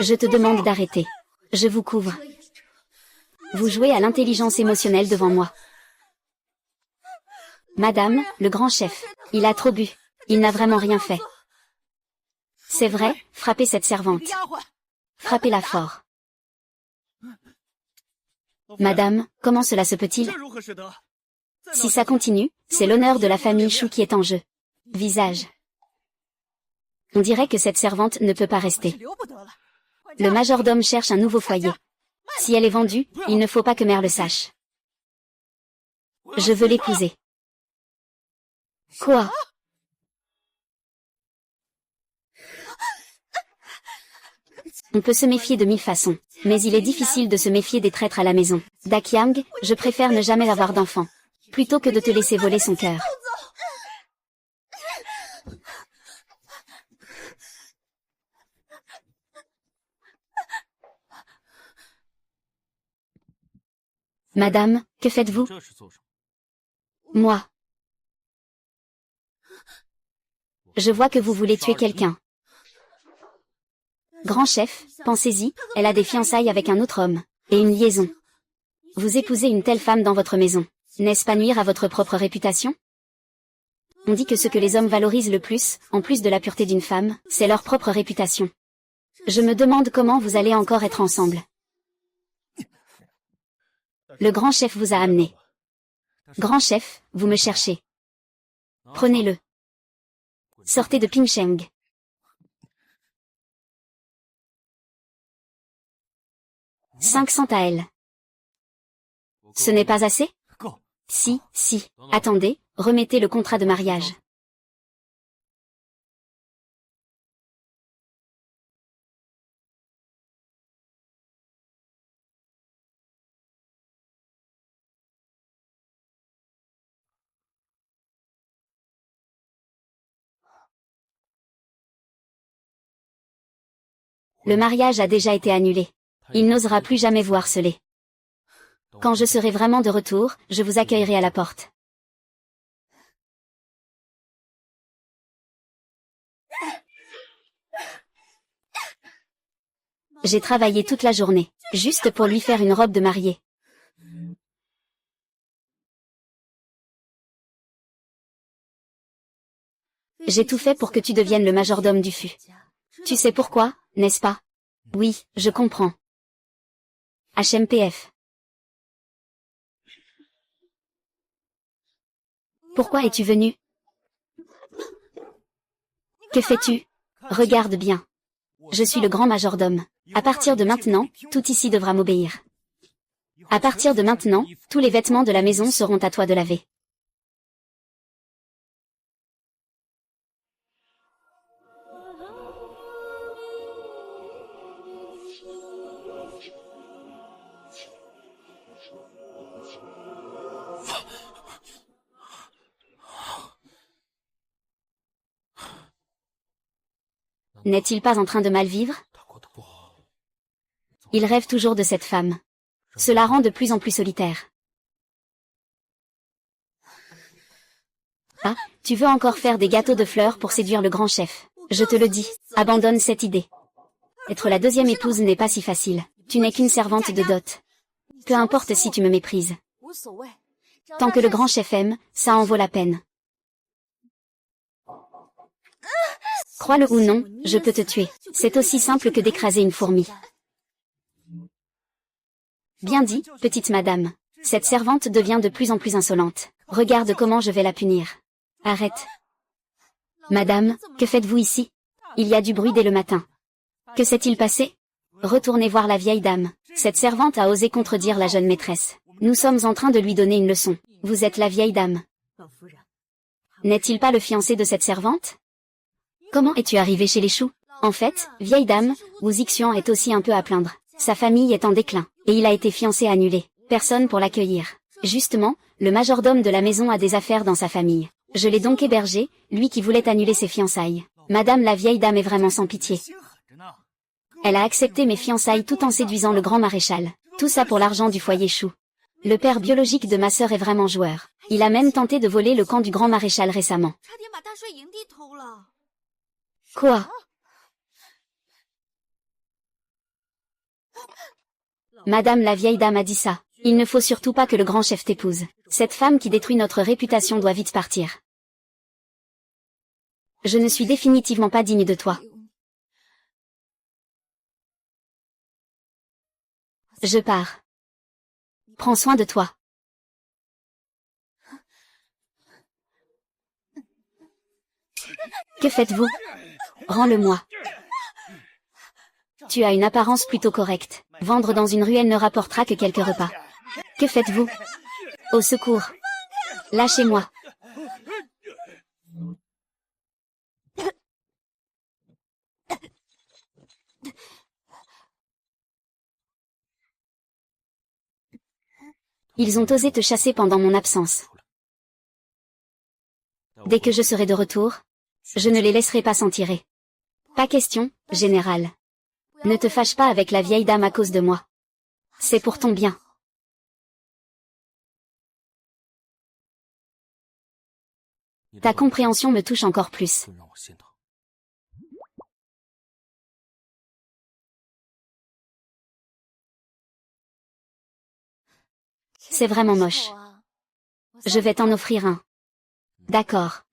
Je te demande d'arrêter. Je vous couvre. Vous jouez à l'intelligence émotionnelle devant moi. Madame, le grand chef, il a trop bu. Il n'a vraiment rien fait. C'est vrai, frappez cette servante. Frappez-la fort. Madame, comment cela se peut-il? Si ça continue, c'est l'honneur de la famille Chou qui est en jeu. Visage. On dirait que cette servante ne peut pas rester. Le majordome cherche un nouveau foyer. Si elle est vendue, il ne faut pas que mère le sache. Je veux l'épouser. Quoi? On peut se méfier de mille façons, mais il est difficile de se méfier des traîtres à la maison. Dakyang, je préfère ne jamais avoir d'enfant, plutôt que de te laisser voler son cœur. Madame, que faites-vous? Moi. Je vois que vous voulez tuer quelqu'un. Grand chef, pensez-y, elle a des fiançailles avec un autre homme, et une liaison. Vous épousez une telle femme dans votre maison. N'est-ce pas nuire à votre propre réputation? On dit que ce que les hommes valorisent le plus, en plus de la pureté d'une femme, c'est leur propre réputation. Je me demande comment vous allez encore être ensemble. Le grand chef vous a amené. Grand chef, vous me cherchez. Prenez-le. Sortez de Pingsheng. 500 taels. Ce n'est pas assez? Si, si. Attendez, remettez le contrat de mariage. Le mariage a déjà été annulé. Il n'osera plus jamais vous harceler. Quand je serai vraiment de retour, je vous accueillerai à la porte. J'ai travaillé toute la journée, juste pour lui faire une robe de mariée. J'ai tout fait pour que tu deviennes le majordome du fût. Tu sais pourquoi, n'est-ce pas? Oui, je comprends. HMPF. Pourquoi es-tu venu? Que fais-tu? Regarde bien. Je suis le grand majordome. À partir de maintenant, tout ici devra m'obéir. À partir de maintenant, tous les vêtements de la maison seront à toi de laver. N'est-il pas en train de mal vivre? Il rêve toujours de cette femme. Cela rend de plus en plus solitaire. Ah, tu veux encore faire des gâteaux de fleurs pour séduire le grand chef. Je te le dis, abandonne cette idée. Être la deuxième épouse n'est pas si facile. Tu n'es qu'une servante de dot. Peu importe si tu me méprises. Tant que le grand chef aime, ça en vaut la peine. Crois-le ou non, je peux te tuer. C'est aussi simple que d'écraser une fourmi. Bien dit, petite madame. Cette servante devient de plus en plus insolente. Regarde comment je vais la punir. Arrête. Madame, que faites-vous ici? Il y a du bruit dès le matin. Que s'est-il passé? Retournez voir la vieille dame. Cette servante a osé contredire la jeune maîtresse. Nous sommes en train de lui donner une leçon. Vous êtes la vieille dame. N'est-il pas le fiancé de cette servante? Comment es-tu arrivé chez les choux? En fait, vieille dame, Wu Zixian est aussi un peu à plaindre. Sa famille est en déclin, et il a été fiancé annulé. Personne pour l'accueillir. Justement, le majordome de la maison a des affaires dans sa famille. Je l'ai donc hébergé, lui qui voulait annuler ses fiançailles. Madame la vieille dame est vraiment sans pitié. Elle a accepté mes fiançailles tout en séduisant le grand maréchal. Tout ça pour l'argent du foyer chou. Le père biologique de ma sœur est vraiment joueur. Il a même tenté de voler le camp du grand maréchal récemment. Quoi? Madame la vieille dame a dit ça. Il ne faut surtout pas que le grand chef t'épouse. Cette femme qui détruit notre réputation doit vite partir. Je ne suis définitivement pas digne de toi. Je pars. Prends soin de toi. Que faites-vous? Rends-le-moi. Tu as une apparence plutôt correcte. Vendre dans une ruelle ne rapportera que quelques repas. Que faites-vous? Au secours. Lâchez-moi. Ils ont osé te chasser pendant mon absence. Dès que je serai de retour, je ne les laisserai pas s'en tirer. Pas question, général. Ne te fâche pas avec la vieille dame à cause de moi. C'est pour ton bien. Ta compréhension me touche encore plus. C'est vraiment moche. Je vais t'en offrir un. D'accord.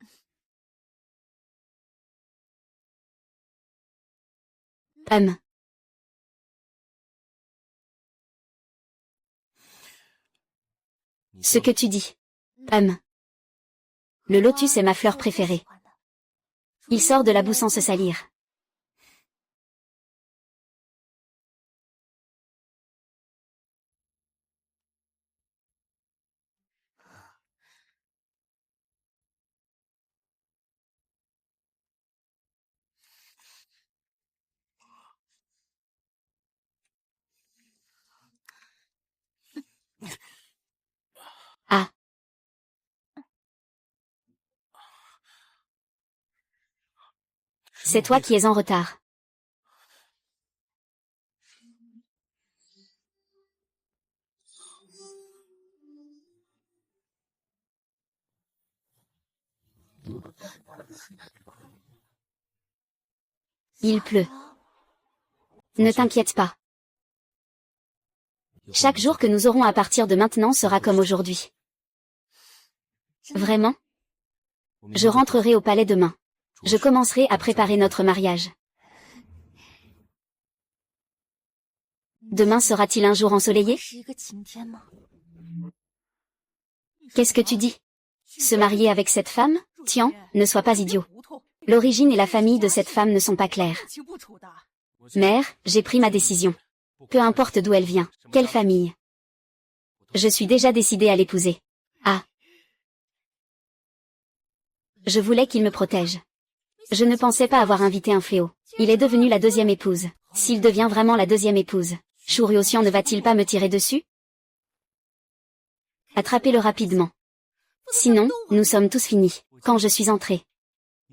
Ce que tu dis. Le lotus est ma fleur préférée. Il sort de la boue sans se salir. Ah. C'est toi qui es en retard. Il pleut. Ne t'inquiète pas. Chaque jour que nous aurons à partir de maintenant sera comme aujourd'hui. Vraiment? Je rentrerai au palais demain. Je commencerai à préparer notre mariage. Demain sera-t-il un jour ensoleillé? Qu'est-ce que tu dis? Se marier avec cette femme? Tiens, ne sois pas idiot. L'origine et la famille de cette femme ne sont pas claires. Mère, j'ai pris ma décision. Peu importe d'où elle vient, quelle famille. Je suis déjà décidée à l'épouser. Ah. Je voulais qu'il me protège. Je ne pensais pas avoir invité un fléau. Il est devenu la deuxième épouse. S'il devient vraiment la deuxième épouse, Shu Ruoxian ne va-t-il pas me tirer dessus? Attrapez-le rapidement. Sinon, nous sommes tous finis. Quand je suis entrée.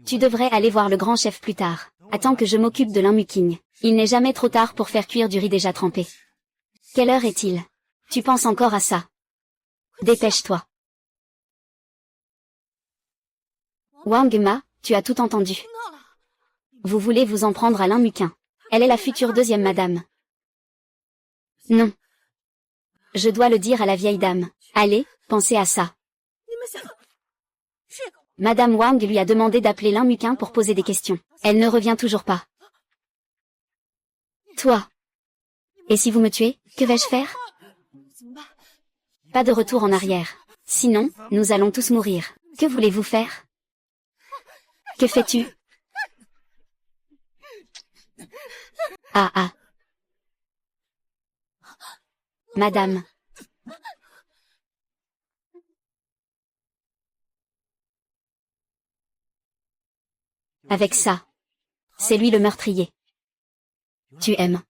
Tu devrais aller voir le grand chef plus tard. Attends que je m'occupe de l'Inmuking. Il n'est jamais trop tard pour faire cuire du riz déjà trempé. Quelle heure est-il? Tu penses encore à ça? Dépêche-toi. Wang Ma, tu as tout entendu. Vous voulez vous en prendre à l'Inmuking. Elle est la future deuxième madame. Non. Je dois le dire à la vieille dame. Allez, pensez à ça. Madame Wang lui a demandé d'appeler l'Inmuking pour poser des questions. Elle ne revient toujours pas. Toi. Et si vous me tuez, que vais-je faire? Pas de retour en arrière. Sinon, nous allons tous mourir. Que voulez-vous faire? Que fais-tu? Ah ah. Madame. Avec ça. C'est lui le meurtrier. Tu aimes.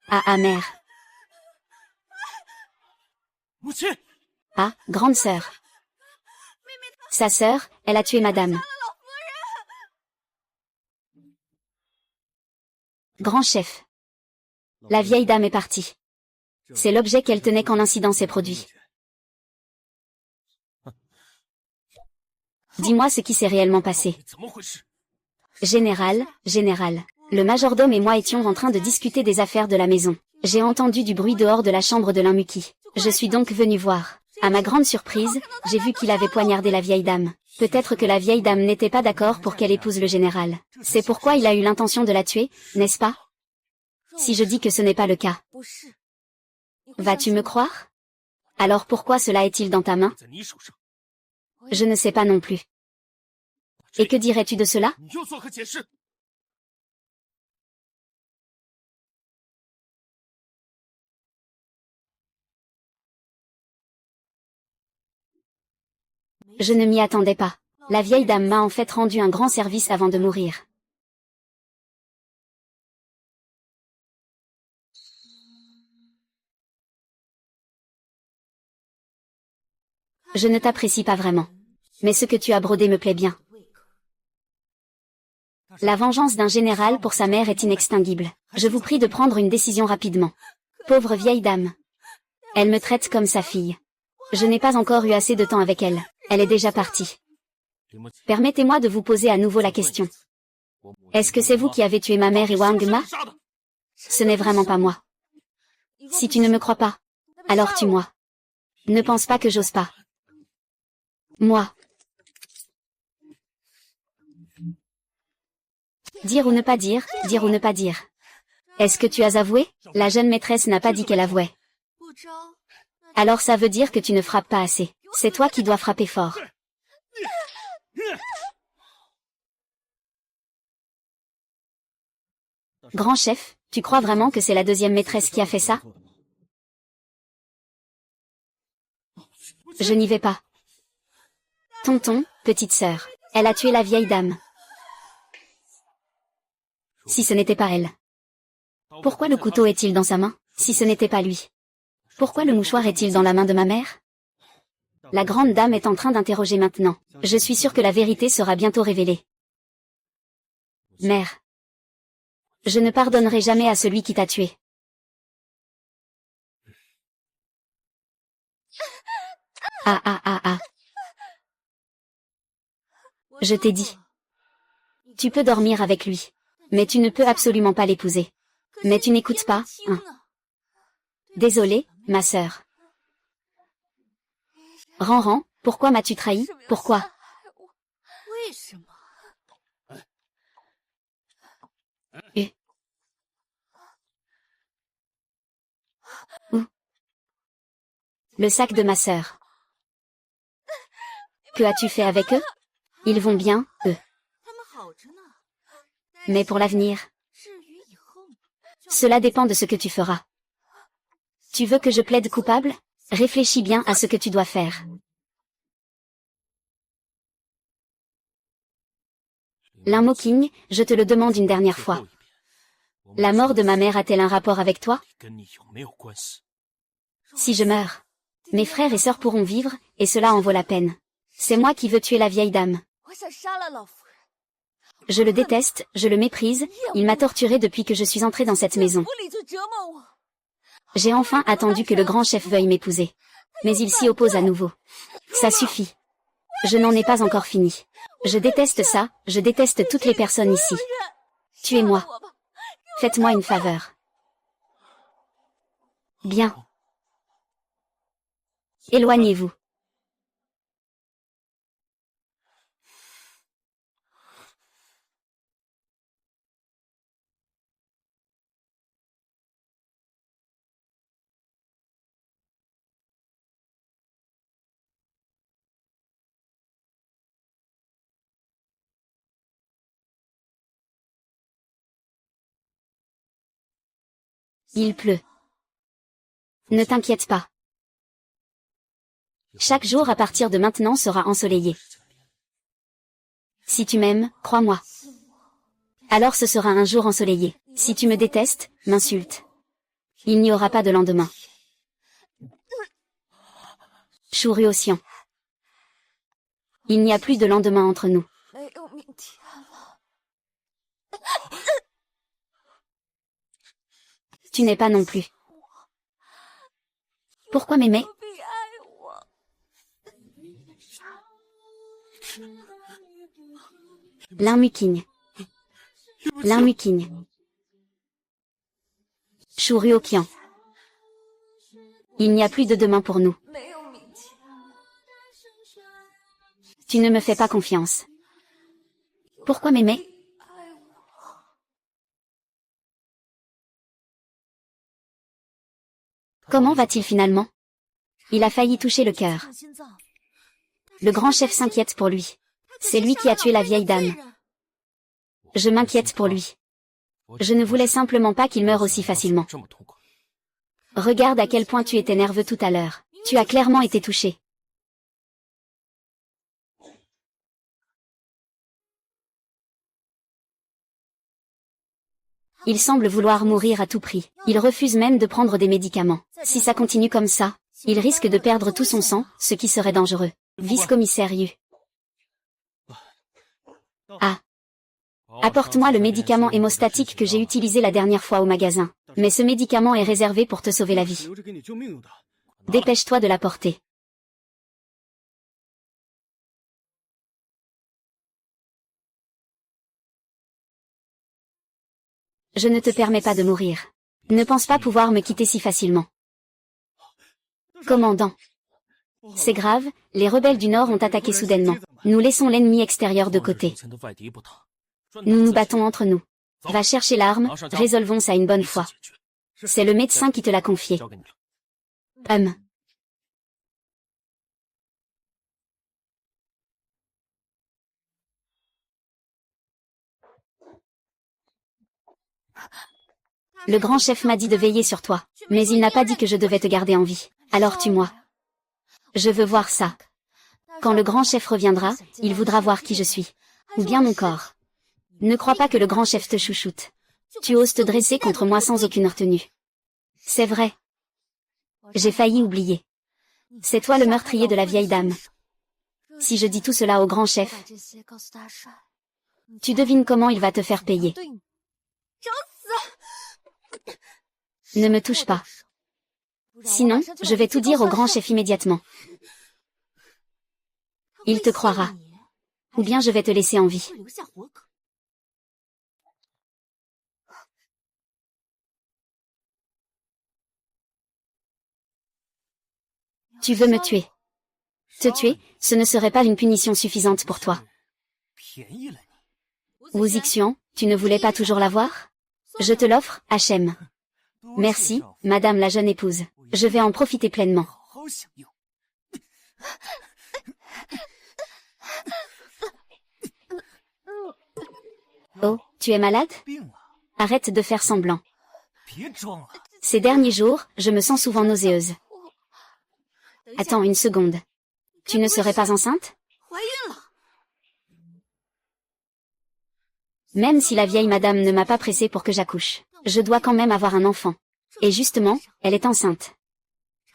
Ah ah mère. Ah, grande sœur. Sa sœur, elle a tué madame. Grand chef. La vieille dame est partie. C'est l'objet qu'elle tenait quand l'incident s'est produit. Dis-moi ce qui s'est réellement passé. Général, le majordome et moi étions en train de discuter des affaires de la maison. J'ai entendu du bruit dehors de la chambre de l'Inmuking. Je suis donc venu voir. À ma grande surprise, j'ai vu qu'il avait poignardé la vieille dame. Peut-être que la vieille dame n'était pas d'accord pour qu'elle épouse le général. C'est pourquoi il a eu l'intention de la tuer, n'est-ce pas? Si je dis que ce n'est pas le cas. Vas-tu me croire? Alors pourquoi cela est-il dans ta main? Je ne sais pas non plus. Et que dirais-tu de cela? Je ne m'y attendais pas. La vieille dame m'a en fait rendu un grand service avant de mourir. Je ne t'apprécie pas vraiment. Mais ce que tu as brodé me plaît bien. La vengeance d'un général pour sa mère est inextinguible. Je vous prie de prendre une décision rapidement. Pauvre vieille dame. Elle me traite comme sa fille. Je n'ai pas encore eu assez de temps avec elle. Elle est déjà partie. Permettez-moi de vous poser à nouveau la question. Est-ce que c'est vous qui avez tué ma mère et Wang Ma? Ce n'est vraiment pas moi. Si tu ne me crois pas, alors tue-moi. Ne pense pas que j'ose pas. Moi. Dire ou ne pas dire, dire ou ne pas dire. Est-ce que tu as avoué? La jeune maîtresse n'a pas dit qu'elle avouait. Alors ça veut dire que tu ne frappes pas assez. C'est toi qui dois frapper fort. Grand chef, tu crois vraiment que c'est la deuxième maîtresse qui a fait ça? Je n'y vais pas. Tonton, petite sœur, elle a tué la vieille dame. Si ce n'était pas elle. Pourquoi le couteau est-il dans sa main, si ce n'était pas lui? Pourquoi le mouchoir est-il dans la main de ma mère? La grande dame est en train d'interroger maintenant. Je suis sûre que la vérité sera bientôt révélée. Mère. Je ne pardonnerai jamais à celui qui t'a tué. Ah ah ah ah. Je t'ai dit. Tu peux dormir avec lui. Mais tu ne peux absolument pas l'épouser. Mais tu n'écoutes pas, hein. Désolée, ma sœur. Ran, pourquoi m'as-tu trahi? Pourquoi? Où? Le sac de ma sœur. Que as-tu fait avec eux? Ils vont bien, eux. Mais pour l'avenir, cela dépend de ce que tu feras. Tu veux que je plaide coupable? Réfléchis bien à ce que tu dois faire. L'Inmoking, je te le demande une dernière fois. La mort de ma mère a-t-elle un rapport avec toi? Si je meurs, mes frères et sœurs pourront vivre, et cela en vaut la peine. C'est moi qui veux tuer la vieille dame. Je le déteste, je le méprise, il m'a torturé depuis que je suis entrée dans cette maison. J'ai enfin attendu que le grand chef veuille m'épouser. Mais il s'y oppose à nouveau. Ça suffit. Je n'en ai pas encore fini. Je déteste ça, je déteste toutes les personnes ici. Tuez-moi. Faites-moi une faveur. Bien. Éloignez-vous. Il pleut. Ne t'inquiète pas. Chaque jour à partir de maintenant sera ensoleillé. Si tu m'aimes, crois-moi. Alors ce sera un jour ensoleillé. Si tu me détestes, m'insulte. Il n'y aura pas de lendemain. Chouriossian. Il n'y a plus de lendemain entre nous. Tu n'es pas non plus. Pourquoi m'aimer? L'Inmuking. L'Inmuking. Chouriokian. Il n'y a plus de demain pour nous. Tu ne me fais pas confiance. Pourquoi m'aimer? Comment va-t-il finalement? Il a failli toucher le cœur. Le grand chef s'inquiète pour lui. C'est lui qui a tué la vieille dame. Je m'inquiète pour lui. Je ne voulais simplement pas qu'il meure aussi facilement. Regarde à quel point tu étais nerveux tout à l'heure. Tu as clairement été touché. Il semble vouloir mourir à tout prix. Il refuse même de prendre des médicaments. Si ça continue comme ça, il risque de perdre tout son sang, ce qui serait dangereux. Vice-commissaire Yu. Ah. Apporte-moi le médicament hémostatique que j'ai utilisé la dernière fois au magasin. Mais ce médicament est réservé pour te sauver la vie. Dépêche-toi de l'apporter. Je ne te permets pas de mourir. Ne pense pas pouvoir me quitter si facilement. Commandant. C'est grave, les rebelles du Nord ont attaqué soudainement. Nous laissons l'ennemi extérieur de côté. Nous nous battons entre nous. Va chercher l'arme, résolvons ça une bonne fois. C'est le médecin qui te l'a confié. Le grand chef m'a dit de veiller sur toi, mais il n'a pas dit que je devais te garder en vie. Alors tue-moi. Je veux voir ça. Quand le grand chef reviendra, il voudra voir qui je suis. Ou bien mon corps. Ne crois pas que le grand chef te chouchoute. Tu oses te dresser contre moi sans aucune retenue. C'est vrai. J'ai failli oublier. C'est toi le meurtrier de la vieille dame. Si je dis tout cela au grand chef, tu devines comment il va te faire payer. Ne me touche pas. Sinon, je vais tout dire au grand chef immédiatement. Il te croira. Ou bien je vais te laisser en vie. Tu veux me tuer. Te tuer, ce ne serait pas une punition suffisante pour toi. Wu Zixian, tu ne voulais pas toujours l'avoir? Je te l'offre, Hachem. Merci, madame la jeune épouse. Je vais en profiter pleinement. Oh, Tu es malade? Arrête de faire semblant. Ces derniers jours, je me sens souvent nauséeuse. Attends une seconde. Tu ne serais pas enceinte? Même si la vieille madame ne m'a pas pressée pour que j'accouche, je dois quand même avoir un enfant. Et justement, elle est enceinte.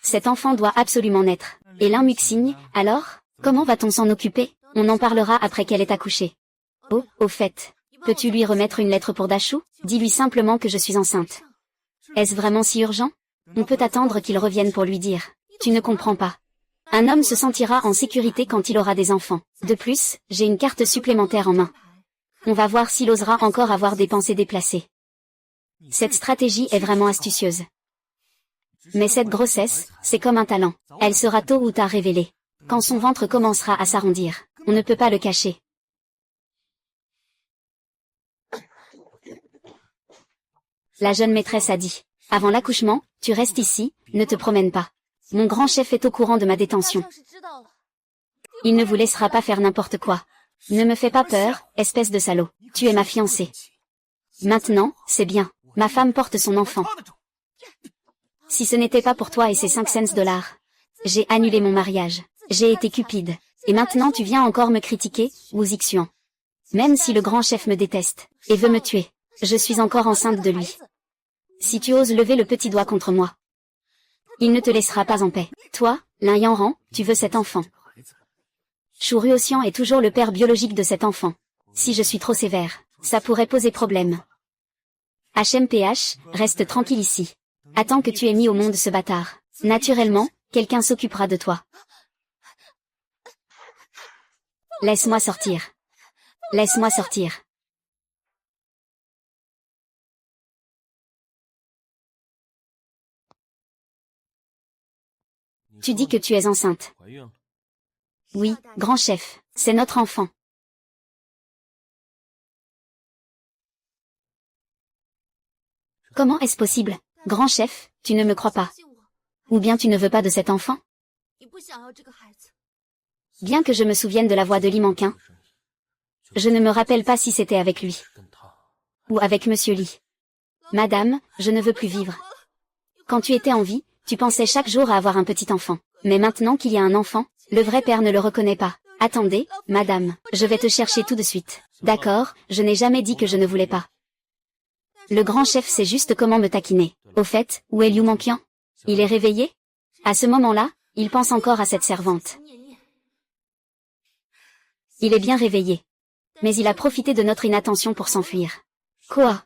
Cet enfant doit absolument naître. Et Lin Muxing, alors, comment va-t-on s'en occuper? On en parlera après qu'elle ait accouché. Oh, au fait, peux-tu lui remettre une lettre pour Dashu? Dis-lui simplement que je suis enceinte. Est-ce vraiment si urgent? On peut attendre qu'il revienne pour lui dire. Tu ne comprends pas. Un homme se sentira en sécurité quand il aura des enfants. De plus, j'ai une carte supplémentaire en main. On va voir s'il osera encore avoir des pensées déplacées. Cette stratégie est vraiment astucieuse. Mais cette grossesse, c'est comme un talent. Elle sera tôt ou tard révélée. Quand son ventre commencera à s'arrondir, on ne peut pas le cacher. La jeune maîtresse a dit, « Avant l'accouchement, tu restes ici, ne te promène pas. Mon grand chef est au courant de ma détention. Il ne vous laissera pas faire n'importe quoi. Ne me fais pas peur, espèce de salaud. Tu es ma fiancée. Maintenant, c'est bien. Ma femme porte son enfant. Si ce n'était pas pour toi et ces 5 cents $, j'ai annulé mon mariage. J'ai été cupide. Et maintenant tu viens encore me critiquer, Wu Zixian. Même si le grand chef me déteste, et veut me tuer, je suis encore enceinte de lui. Si tu oses lever le petit doigt contre moi, il ne te laissera pas en paix. Toi, Lin Yanran, tu veux cet enfant. Shu Ruoxian est toujours le père biologique de cet enfant. Si je suis trop sévère, ça pourrait poser problème. HMPH, reste tranquille ici. Attends que tu aies mis au monde ce bâtard. Naturellement, quelqu'un s'occupera de toi. Laisse-moi sortir. Laisse-moi sortir. Tu dis que tu es enceinte. Oui, grand chef, c'est notre enfant. Comment est-ce possible? Grand chef, tu ne me crois pas. Ou bien tu ne veux pas de cet enfant? Bien que je me souvienne de la voix de Li Manquin, je ne me rappelle pas si c'était avec lui. Ou avec Monsieur Li. Madame, je ne veux plus vivre. Quand tu étais en vie, tu pensais chaque jour à avoir un petit enfant. Mais maintenant qu'il y a un enfant, le vrai père ne le reconnaît pas. Attendez, madame, je vais te chercher tout de suite. D'accord, je n'ai jamais dit que je ne voulais pas. Le grand chef sait juste comment me taquiner. Au fait, où est Liu Manqian? Il est réveillé? À ce moment-là, il pense encore à cette servante. Il est bien réveillé. Mais il a profité de notre inattention pour s'enfuir. Quoi?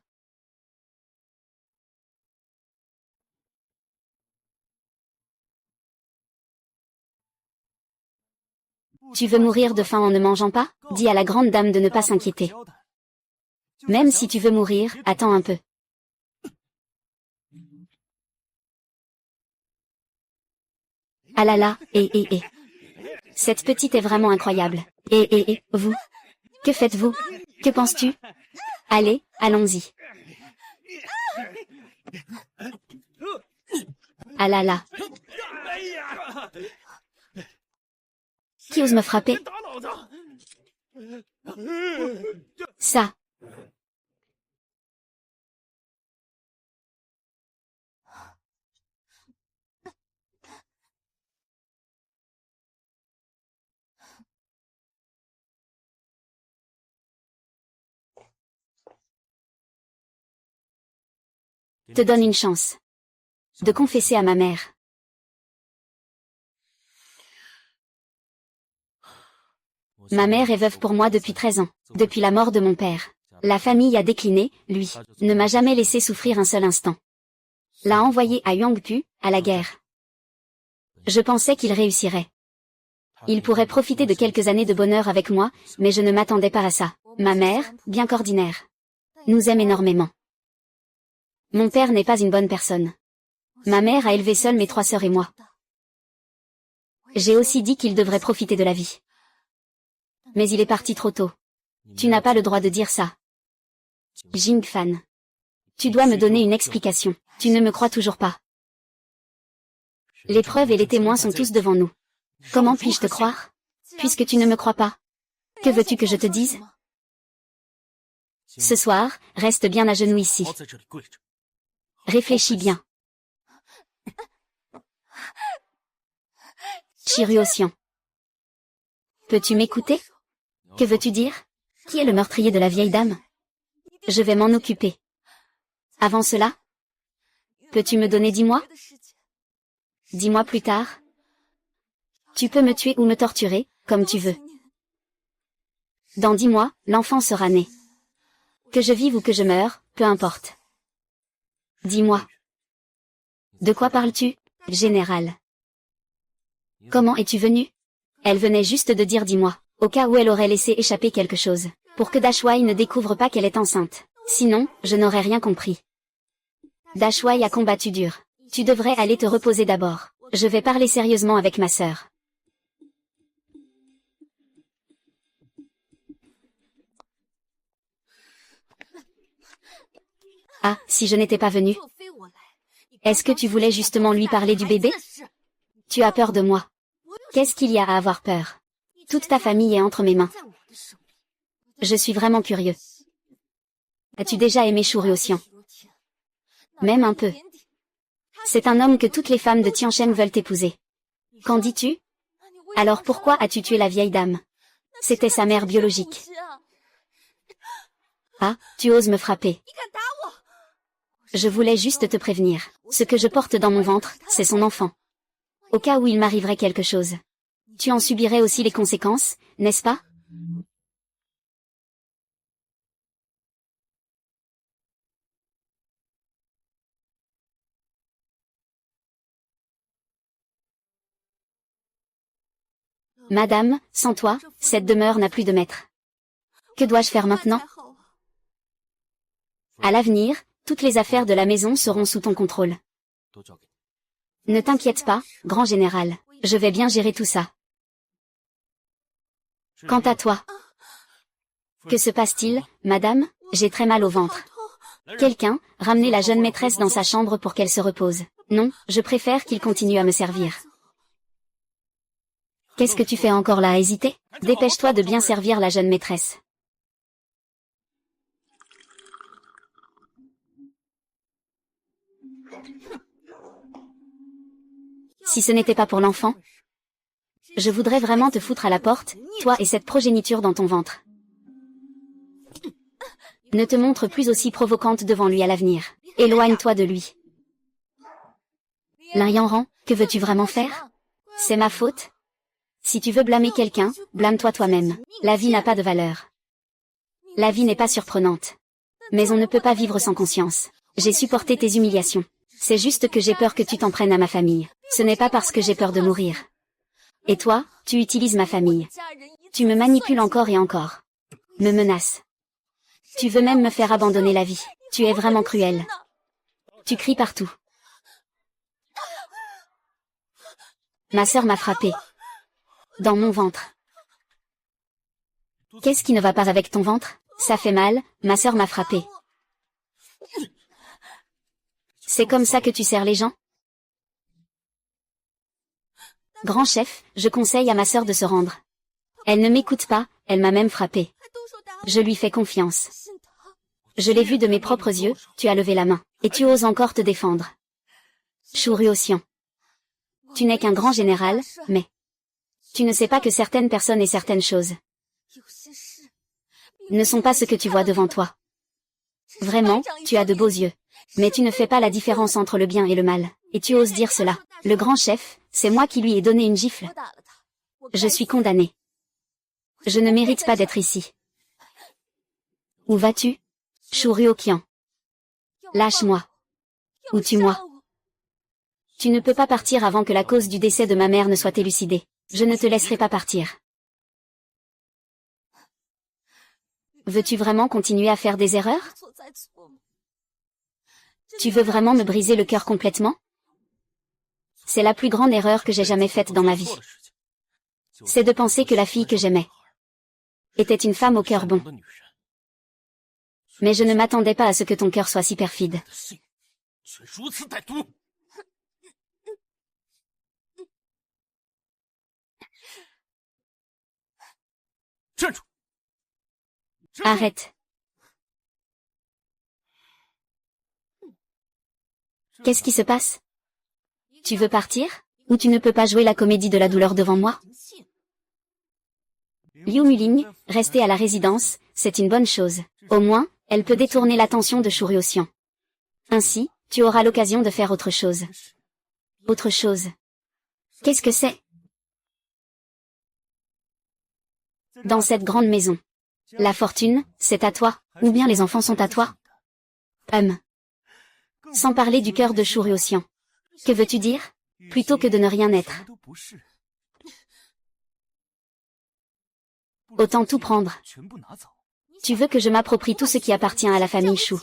Tu veux mourir de faim en ne mangeant pas? Dis à la grande dame de ne pas s'inquiéter. Même si tu veux mourir, attends un peu. Ah là là, Cette petite est vraiment incroyable. Vous? Que faites-vous? Que penses-tu? Allez, allons-y. Ah là là. Qui ose me frapper? Ça. Te donne une chance de confesser à ma mère. Ma mère est veuve pour moi depuis 13 ans, depuis la mort de mon père. La famille a décliné, lui, ne m'a jamais laissé souffrir un seul instant. L'a envoyé à Yangpu, à la guerre. Je pensais qu'il réussirait. Il pourrait profiter de quelques années de bonheur avec moi, mais je ne m'attendais pas à ça. Ma mère, bien qu'ordinaire, nous aime énormément. Mon père n'est pas une bonne personne. Ma mère a élevé seule mes 3 sœurs et moi. J'ai aussi dit qu'il devrait profiter de la vie. Mais il est parti trop tôt. Tu n'as pas le droit de dire ça. Jing Fan. Tu dois me donner une explication. Tu ne me crois toujours pas. Les preuves et les témoins sont tous devant nous. Comment puis-je te croire? Puisque tu ne me crois pas. Que veux-tu que je te dise? Ce soir, reste bien à genoux ici. Réfléchis bien. Shiruo-sian. Peux-tu m'écouter? Que veux-tu dire? Qui est le meurtrier de la vieille dame? Je vais m'en occuper. Avant cela, peux-tu me donner 10 mois? 10 mois plus tard? Tu peux me tuer ou me torturer, comme tu veux. Dans 10 mois, l'enfant sera né. Que je vive ou que je meure, peu importe. Dis-moi. De quoi parles-tu, général? Comment es-tu venu? Elle venait juste de dire 10 mois, au cas où elle aurait laissé échapper quelque chose, pour que Dashwai ne découvre pas qu'elle est enceinte. Sinon, je n'aurais rien compris. Dashwai a combattu dur. Tu devrais aller te reposer d'abord. Je vais parler sérieusement avec ma sœur. Ah, si je n'étais pas venue. Est-ce que tu voulais justement lui parler du bébé? Tu as peur de moi. Qu'est-ce qu'il y a à avoir peur? Toute ta famille est entre mes mains. Je suis vraiment curieux. As-tu déjà aimé Shiruo-sian? Même un peu. C'est un homme que toutes les femmes de Tianchen veulent épouser. Qu'en dis-tu? Alors pourquoi as-tu tué la vieille dame? C'était sa mère biologique. Ah, tu oses me frapper. Je voulais juste te prévenir. Ce que je porte dans mon ventre, c'est son enfant. Au cas où il m'arriverait quelque chose. Tu en subirais aussi les conséquences, n'est-ce pas? Madame, sans toi, cette demeure n'a plus de maître. Que dois-je faire maintenant? À l'avenir, toutes les affaires de la maison seront sous ton contrôle. Ne t'inquiète pas, grand général. Je vais bien gérer tout ça. Quant à toi. Que se passe-t-il, madame? J'ai très mal au ventre. Quelqu'un, ramenez la jeune maîtresse dans sa chambre pour qu'elle se repose. Non, je préfère qu'il continue à me servir. Qu'est-ce que tu fais encore là à hésiter? Dépêche-toi de bien servir la jeune maîtresse. Si ce n'était pas pour l'enfant, je voudrais vraiment te foutre à la porte, toi et cette progéniture dans ton ventre. Ne te montre plus aussi provocante devant lui à l'avenir. Éloigne-toi de lui. Lin Yanran, que veux-tu vraiment faire? C'est ma faute? Si tu veux blâmer quelqu'un, blâme-toi toi-même. La vie n'a pas de valeur. La vie n'est pas surprenante. Mais on ne peut pas vivre sans conscience. J'ai supporté tes humiliations. C'est juste que j'ai peur que tu t'en prennes à ma famille. Ce n'est pas parce que j'ai peur de mourir. Et toi, tu utilises ma famille. Tu me manipules encore et encore. Me menaces. Tu veux même me faire abandonner la vie. Tu es vraiment cruel. Tu cries partout. Ma sœur m'a frappé. Dans mon ventre. Qu'est-ce qui ne va pas avec ton ventre? Ça fait mal, ma sœur m'a frappé. C'est comme ça que tu sers les gens? Grand chef, je conseille à ma sœur de se rendre. Elle ne m'écoute pas, elle m'a même frappé. Je lui fais confiance. Je l'ai vu de mes propres yeux, tu as levé la main. Et tu oses encore te défendre. Shiruo-sian. Tu n'es qu'un grand général, mais tu ne sais pas que certaines personnes et certaines choses ne sont pas ce que tu vois devant toi. Vraiment, tu as de beaux yeux. Mais tu ne fais pas la différence entre le bien et le mal. Et tu oses dire cela. Le grand chef, c'est moi qui lui ai donné une gifle. Je suis condamné. Je ne mérite pas d'être ici. Où vas-tu? Shiruo-kian. Lâche-moi. Ou tue-moi. Tu ne peux pas partir avant que la cause du décès de ma mère ne soit élucidée. Je ne te laisserai pas partir. Veux-tu vraiment continuer à faire des erreurs? Tu veux vraiment me briser le cœur complètement? C'est la plus grande erreur que j'ai jamais faite dans ma vie. C'est de penser que la fille que j'aimais était une femme au cœur bon. Mais je ne m'attendais pas à ce que ton cœur soit si perfide. Arrête. Qu'est-ce qui se passe? Tu veux partir? Ou tu ne peux pas jouer la comédie de la douleur devant moi? Liu Muling, rester à la résidence, c'est une bonne chose. Au moins, elle peut détourner l'attention de Shu Ruoxian. Ainsi, tu auras l'occasion de faire autre chose. Autre chose. Qu'est-ce que c'est? Dans cette grande maison. La fortune, c'est à toi, ou bien les enfants sont à toi? Sans parler du cœur de Shu Ruoxian. Que veux-tu dire? Plutôt que de ne rien être. Autant tout prendre. Tu veux que je m'approprie tout ce qui appartient à la famille Shu.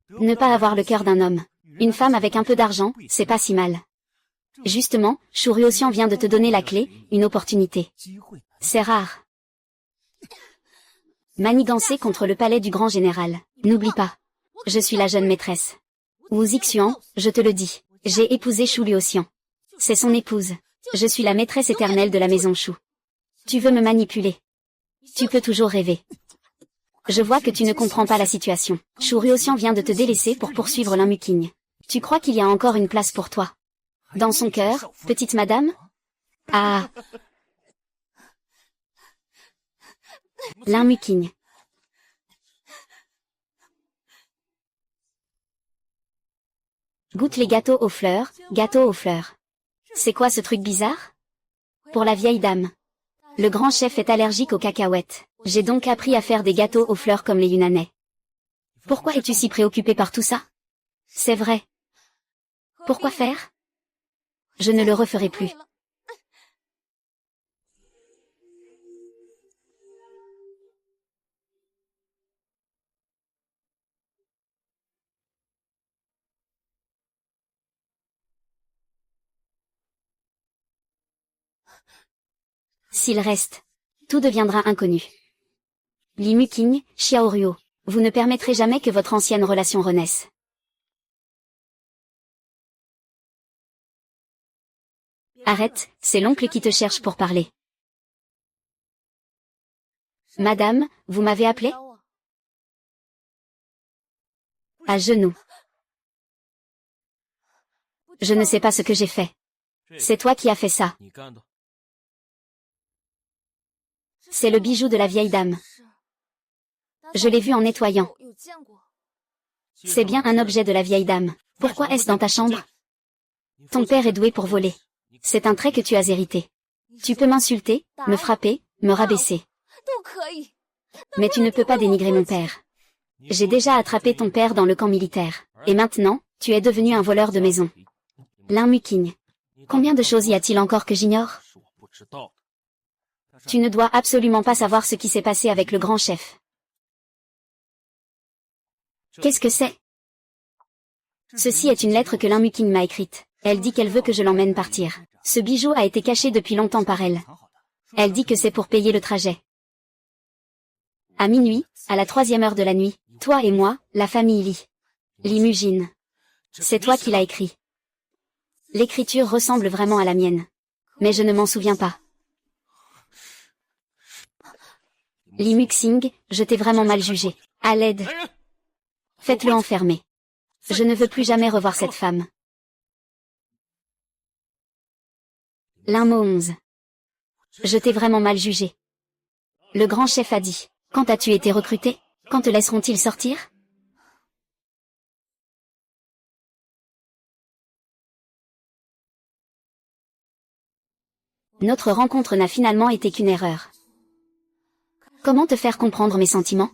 Ne pas avoir le cœur d'un homme. Une femme avec un peu d'argent, c'est pas si mal. Justement, Shu Ruoxian vient de te donner la clé, une opportunité. C'est rare. Manigancer contre le palais du grand général. N'oublie pas. Je suis la jeune maîtresse. Wu Zixuan, je te le dis. J'ai épousé Shu Ruoxian. C'est son épouse. Je suis la maîtresse éternelle de la maison Shu. Tu veux me manipuler? Tu peux toujours rêver. Je vois que tu ne comprends pas la situation. Shu Ruoxian vient de te délaisser pour poursuivre Lin Muqing. Tu crois qu'il y a encore une place pour toi? Dans son cœur, petite madame? Ah! Lin Muqing. Goûte les gâteaux aux fleurs, gâteaux aux fleurs. C'est quoi ce truc bizarre? Pour la vieille dame. Le grand chef est allergique aux cacahuètes. J'ai donc appris à faire des gâteaux aux fleurs comme les Yunanais. Pourquoi es-tu si préoccupé par tout ça? C'est vrai. Pourquoi faire? Je ne le referai plus. S'il reste, tout deviendra inconnu. Li Muqing, Xiao Ruo, vous ne permettrez jamais que votre ancienne relation renaisse. Arrête, c'est l'oncle qui te cherche pour parler. Madame, vous m'avez appelé? À genoux. Je ne sais pas ce que j'ai fait. C'est toi qui as fait ça. C'est le bijou de la vieille dame. Je l'ai vu en nettoyant. C'est bien un objet de la vieille dame. Pourquoi est-ce dans ta chambre? Ton père est doué pour voler. C'est un trait que tu as hérité. Tu peux m'insulter, me frapper, me rabaisser. Mais tu ne peux pas dénigrer mon père. J'ai déjà attrapé ton père dans le camp militaire. Et maintenant, tu es devenu un voleur de maison. Lin Muqing. Combien de choses y a-t-il encore que j'ignore? Tu ne dois absolument pas savoir ce qui s'est passé avec le grand chef. Qu'est-ce que c'est? Ceci est une lettre que Lin Muqing m'a écrite. Elle dit qu'elle veut que je l'emmène partir. Ce bijou a été caché depuis longtemps par elle. Elle dit que c'est pour payer le trajet. À minuit, à la 3e heure de la nuit, toi et moi, la famille Li. Li Mujin. C'est toi qui l'as écrit. L'écriture ressemble vraiment à la mienne. Mais je ne m'en souviens pas. Li Muqing, je t'ai vraiment mal jugé. À l'aide. Faites-le enfermer. Je ne veux plus jamais revoir cette femme. Lin Mo 11. Je t'ai vraiment mal jugé. Le grand chef a dit. Quand as-tu été recruté? Quand te laisseront-ils sortir? Notre rencontre n'a finalement été qu'une erreur. Comment te faire comprendre mes sentiments?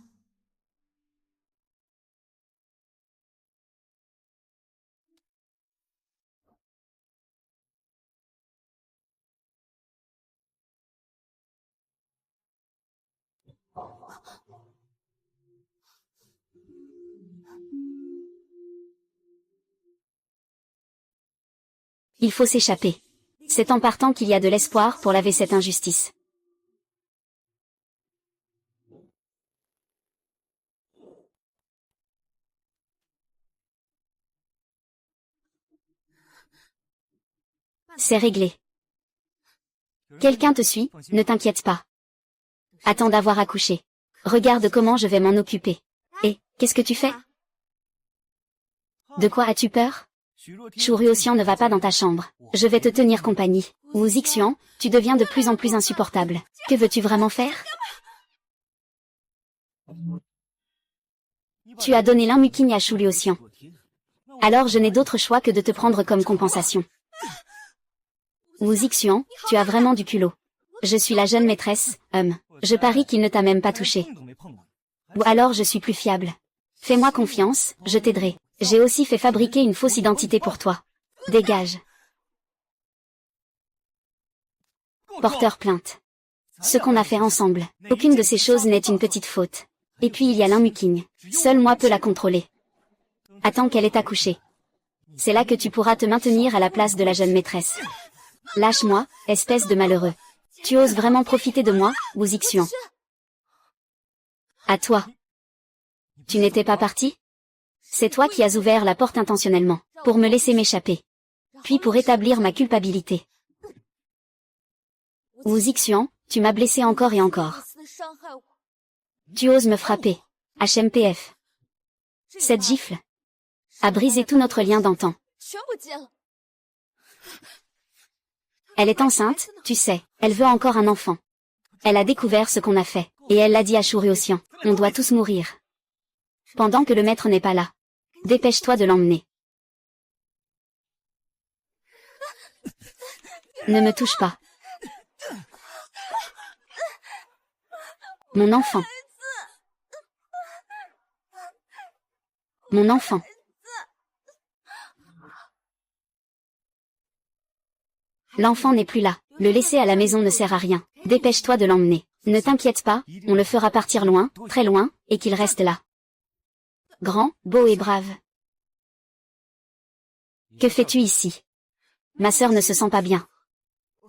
Il faut s'échapper. C'est en partant qu'il y a de l'espoir pour laver cette injustice. C'est réglé. Quelqu'un te suit, ne t'inquiète pas. Attends d'avoir accouché. Regarde comment je vais m'en occuper. Et, qu'est-ce que tu fais? De quoi as-tu peur? Shu Ruoxian ne va pas dans ta chambre. Je vais te tenir compagnie. Wu Zixian, tu deviens de plus en plus insupportable. Que veux-tu vraiment faire? Tu as donné l'Inmuking à Shu Ruoxian. Alors je n'ai d'autre choix que de te prendre comme compensation. Wu Zixian, tu as vraiment du culot. Je suis la jeune maîtresse, je parie qu'il ne t'a même pas touché. Ou alors je suis plus fiable. Fais-moi confiance, je t'aiderai. J'ai aussi fait fabriquer une fausse identité pour toi. Dégage. Porteur plainte. Ce qu'on a fait ensemble, aucune de ces choses n'est une petite faute. Et puis il y a l'Inmuking. Seul moi peux la contrôler. Attends qu'elle ait accouché. C'est là que tu pourras te maintenir à la place de la jeune maîtresse. Lâche-moi, espèce de malheureux. Tu oses vraiment profiter de moi, Wu Zixian? À toi. Tu n'étais pas parti? C'est toi qui as ouvert la porte intentionnellement, pour me laisser m'échapper. Puis pour établir ma culpabilité. Wu Zixian, tu m'as blessé encore et encore. Tu oses me frapper. HMPF. Cette gifle a brisé tout notre lien d'antan. Elle est enceinte, tu sais, elle veut encore un enfant. Elle a découvert ce qu'on a fait, et elle l'a dit à Shu Ruoxian. On doit tous mourir. Pendant que le maître n'est pas là. Dépêche-toi de l'emmener. Ne me touche pas. Mon enfant. Mon enfant. L'enfant n'est plus là. Le laisser à la maison ne sert à rien. Dépêche-toi de l'emmener. Ne t'inquiète pas, on le fera partir loin, très loin, et qu'il reste là. Grand, beau et brave. Que fais-tu ici? Ma sœur ne se sent pas bien.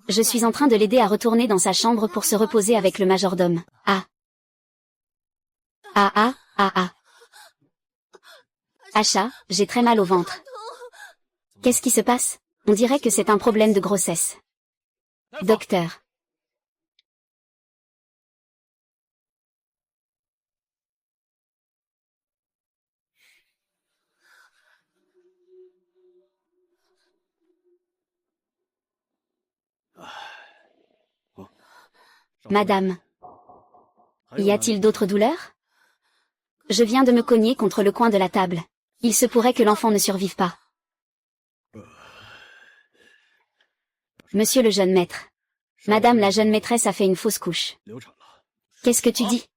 Je suis en train de l'aider à retourner dans sa chambre pour se reposer avec le majordome. Ah. Ah ah, ah ah. Acha, j'ai très mal au ventre. Qu'est-ce qui se passe? On dirait que c'est un problème de grossesse. Docteur. Madame. Y a-t-il d'autres douleurs? Je viens de me cogner contre le coin de la table. Il se pourrait que l'enfant ne survive pas. Monsieur le jeune maître. Madame la jeune maîtresse a fait une fausse couche. Qu'est-ce que tu dis?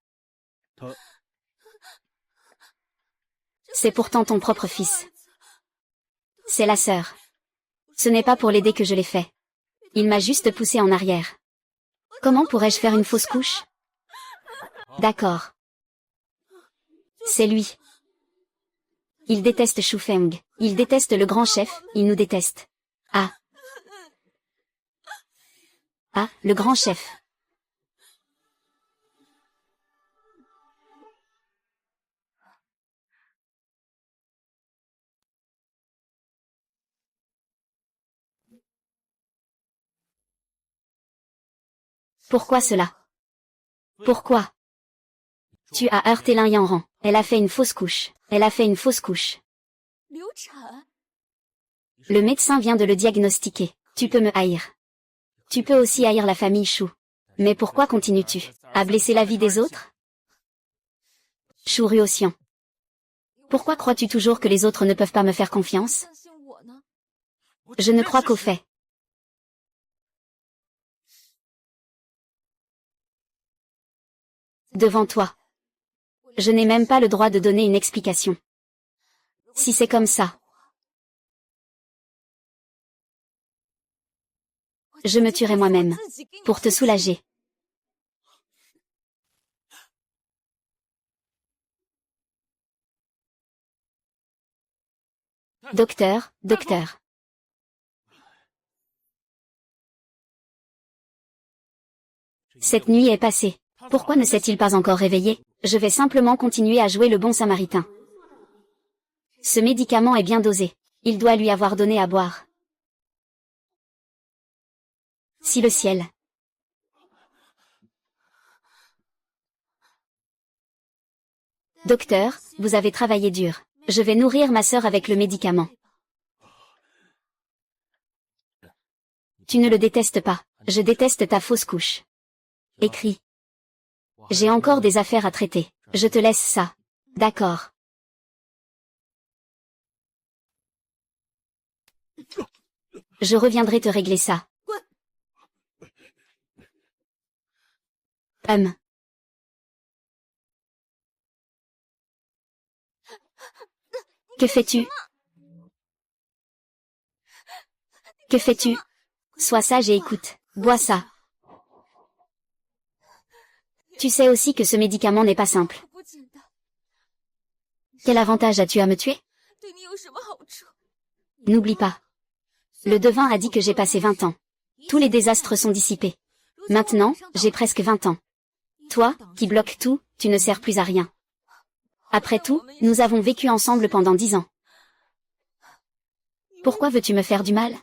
C'est pourtant ton propre fils. C'est la sœur. Ce n'est pas pour l'aider que je l'ai fait. Il m'a juste poussé en arrière. Comment pourrais-je faire une fausse couche? D'accord. C'est lui. Il déteste Shu Feng. Il déteste le grand chef, il nous déteste. Ah. Ah, le grand chef. Pourquoi cela? Pourquoi? Tu as heurté Lin Yanran. Elle a fait une fausse couche. Elle a fait une fausse couche. Le médecin vient de le diagnostiquer. Tu peux me haïr. Tu peux aussi haïr la famille Shu. Mais pourquoi continues-tu à blesser la vie des autres? Shu Ruoxian. Pourquoi crois-tu toujours que les autres ne peuvent pas me faire confiance? Je ne crois qu'aux faits. Devant toi. Je n'ai même pas le droit de donner une explication. Si c'est comme ça. Je me tuerai moi-même. Pour te soulager. Docteur, docteur. Cette nuit est passée. Pourquoi ne s'est-il pas encore réveillé? Je vais simplement continuer à jouer le bon samaritain. Ce médicament est bien dosé. Il doit lui avoir donné à boire. Si le ciel. Docteur, vous avez travaillé dur. Je vais nourrir ma sœur avec le médicament. Tu ne le détestes pas. Je déteste ta fausse couche. Écris. J'ai encore des affaires à traiter. Je te laisse ça. D'accord. Je reviendrai te régler ça. Que fais-tu? Que fais-tu? Sois sage et écoute. Bois ça. Tu sais aussi que ce médicament n'est pas simple. Quel avantage as-tu à me tuer? N'oublie pas. Le devin a dit que j'ai passé 20 ans. Tous les désastres sont dissipés. Maintenant, j'ai presque 20 ans. Toi, qui bloques tout, tu ne sers plus à rien. Après tout, nous avons vécu ensemble pendant 10 ans. Pourquoi veux-tu me faire du mal?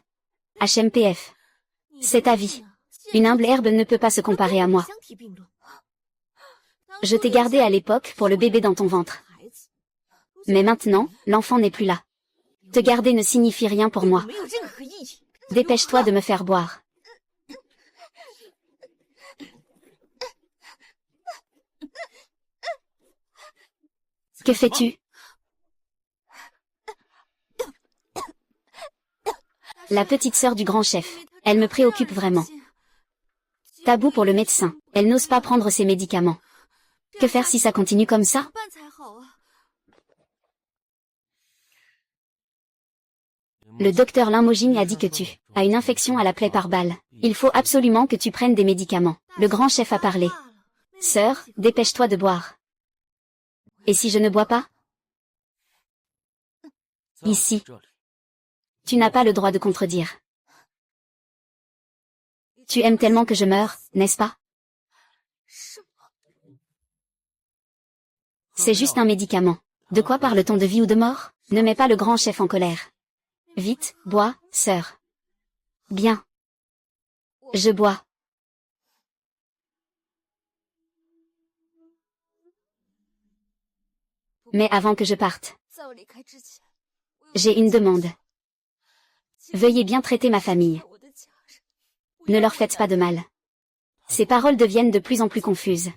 HMPF. C'est ta vie. Une humble herbe ne peut pas se comparer à moi. Je t'ai gardé à l'époque pour le bébé dans ton ventre. Mais maintenant, l'enfant n'est plus là. Te garder ne signifie rien pour moi. Dépêche-toi de me faire boire. Que fais-tu? La petite sœur du grand chef. Elle me préoccupe vraiment. Tabou pour le médecin. Elle n'ose pas prendre ses médicaments. Que faire si ça continue comme ça? Le docteur Limogine a dit que tu as une infection à la plaie par balle. Il faut absolument que tu prennes des médicaments. Le grand chef a parlé. Sœur, dépêche-toi de boire. Et si je ne bois pas? Ici. Tu n'as pas le droit de contredire. Tu aimes tellement que je meure, n'est-ce pas? C'est juste un médicament. De quoi parle-t-on, de vie ou de mort? Ne mets pas le grand chef en colère. Vite, bois, sœur. Bien. Je bois. Mais avant que je parte, j'ai une demande. Veuillez bien traiter ma famille. Ne leur faites pas de mal. Ces paroles deviennent de plus en plus confuses.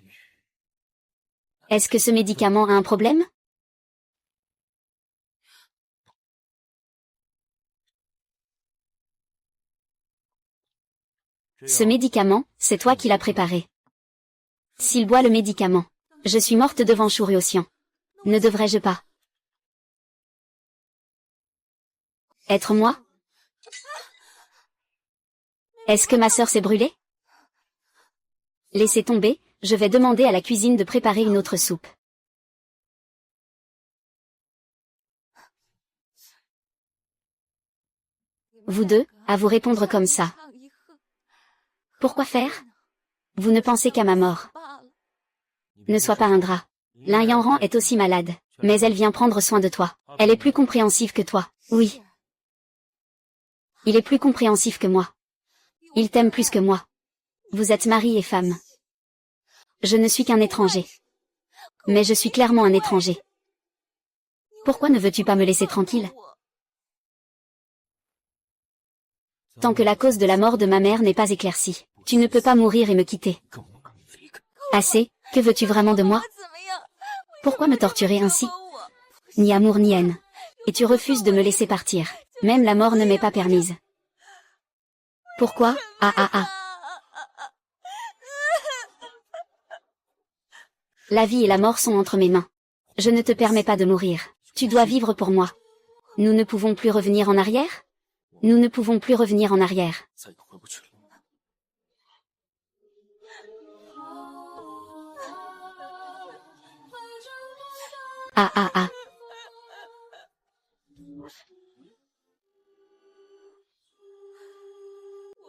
Est-ce que ce médicament a un problème? Ce médicament, c'est toi qui l'as préparé. S'il boit le médicament, je suis morte devant Shuriossian. Ne devrais-je pas être moi? Est-ce que ma sœur s'est brûlée? Laissez tomber, je vais demander à la cuisine de préparer une autre soupe. Vous deux, à vous répondre comme ça. Pourquoi faire? Vous ne pensez qu'à ma mort. Ne sois pas ingrat. Lin Yanran est aussi malade, mais elle vient prendre soin de toi. Elle est plus compréhensive que toi. Oui. Il est plus compréhensif que moi. Il t'aime plus que moi. Vous êtes mari et femme. Je ne suis qu'un étranger. Mais je suis clairement un étranger. Pourquoi ne veux-tu pas me laisser tranquille? Tant que la cause de la mort de ma mère n'est pas éclaircie, tu ne peux pas mourir et me quitter. Assez, que veux-tu vraiment de moi? Pourquoi me torturer ainsi? Ni amour ni haine. Et tu refuses de me laisser partir. Même la mort ne m'est pas permise. Pourquoi? La vie et la mort sont entre mes mains. Je ne te permets pas de mourir. Tu dois vivre pour moi. Nous ne pouvons plus revenir en arrière? Nous ne pouvons plus revenir en arrière.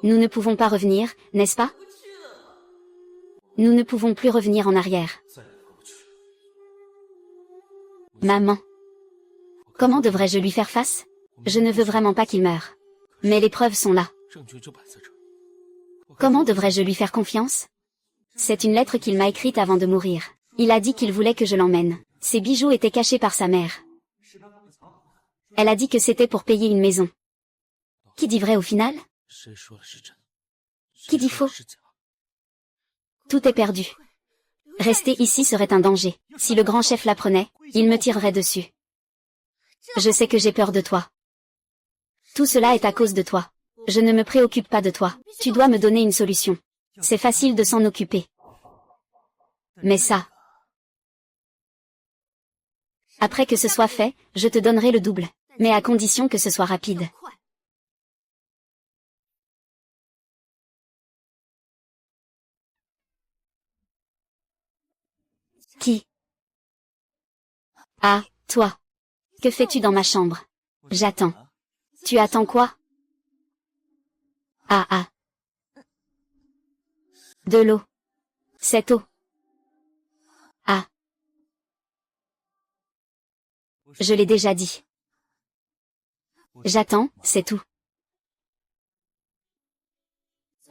Nous ne pouvons pas revenir, n'est-ce pas? Nous ne pouvons plus revenir en arrière. Maman. Comment devrais-je lui faire face? Je ne veux vraiment pas qu'il meure. Mais les preuves sont là. Comment devrais-je lui faire confiance? C'est une lettre qu'il m'a écrite avant de mourir. Il a dit qu'il voulait que je l'emmène. Ses bijoux étaient cachés par sa mère. Elle a dit que c'était pour payer une maison. Qui dit vrai au final? Qui dit faux? Tout est perdu. Rester ici serait un danger. Si le grand chef l'apprenait, il me tirerait dessus. Je sais que j'ai peur de toi. Tout cela est à cause de toi. Je ne me préoccupe pas de toi. Tu dois me donner une solution. C'est facile de s'en occuper. Mais ça... Après que ce soit fait, je te donnerai le double. Mais à condition que ce soit rapide. Qui? Ah, toi. Que fais-tu dans ma chambre? J'attends. Tu attends quoi? Ah ah. De l'eau. Cette eau. Ah. Je l'ai déjà dit. J'attends, c'est tout.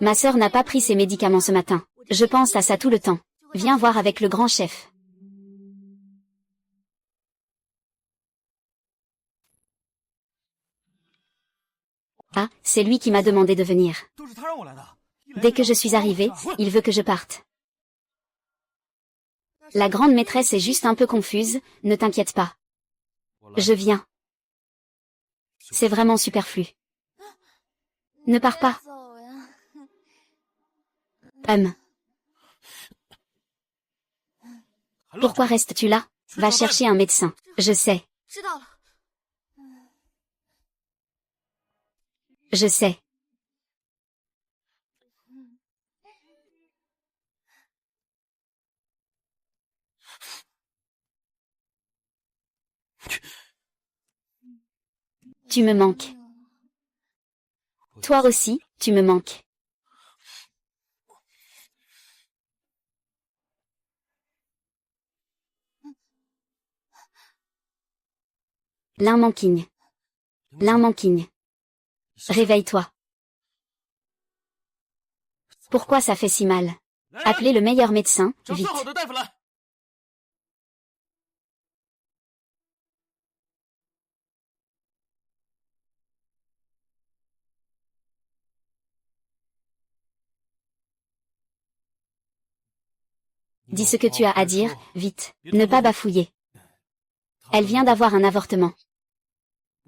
Ma sœur n'a pas pris ses médicaments ce matin. Je pense à ça tout le temps. Viens voir avec le grand chef. Ah, c'est lui qui m'a demandé de venir. Dès que je suis arrivée, il veut que je parte. La grande maîtresse est juste un peu confuse, ne t'inquiète pas. Je viens. C'est vraiment superflu. Ne pars pas. Pourquoi restes-tu là? Va chercher un médecin. Je sais. Je sais. Tu me manques. Toi aussi, tu me manques. L'un manquigne. L'un manquigne. Réveille-toi. Pourquoi ça fait si mal? Appelez le meilleur médecin, vite. Dis ce que tu as à dire, vite. Ne pas bafouiller. Elle vient d'avoir un avortement.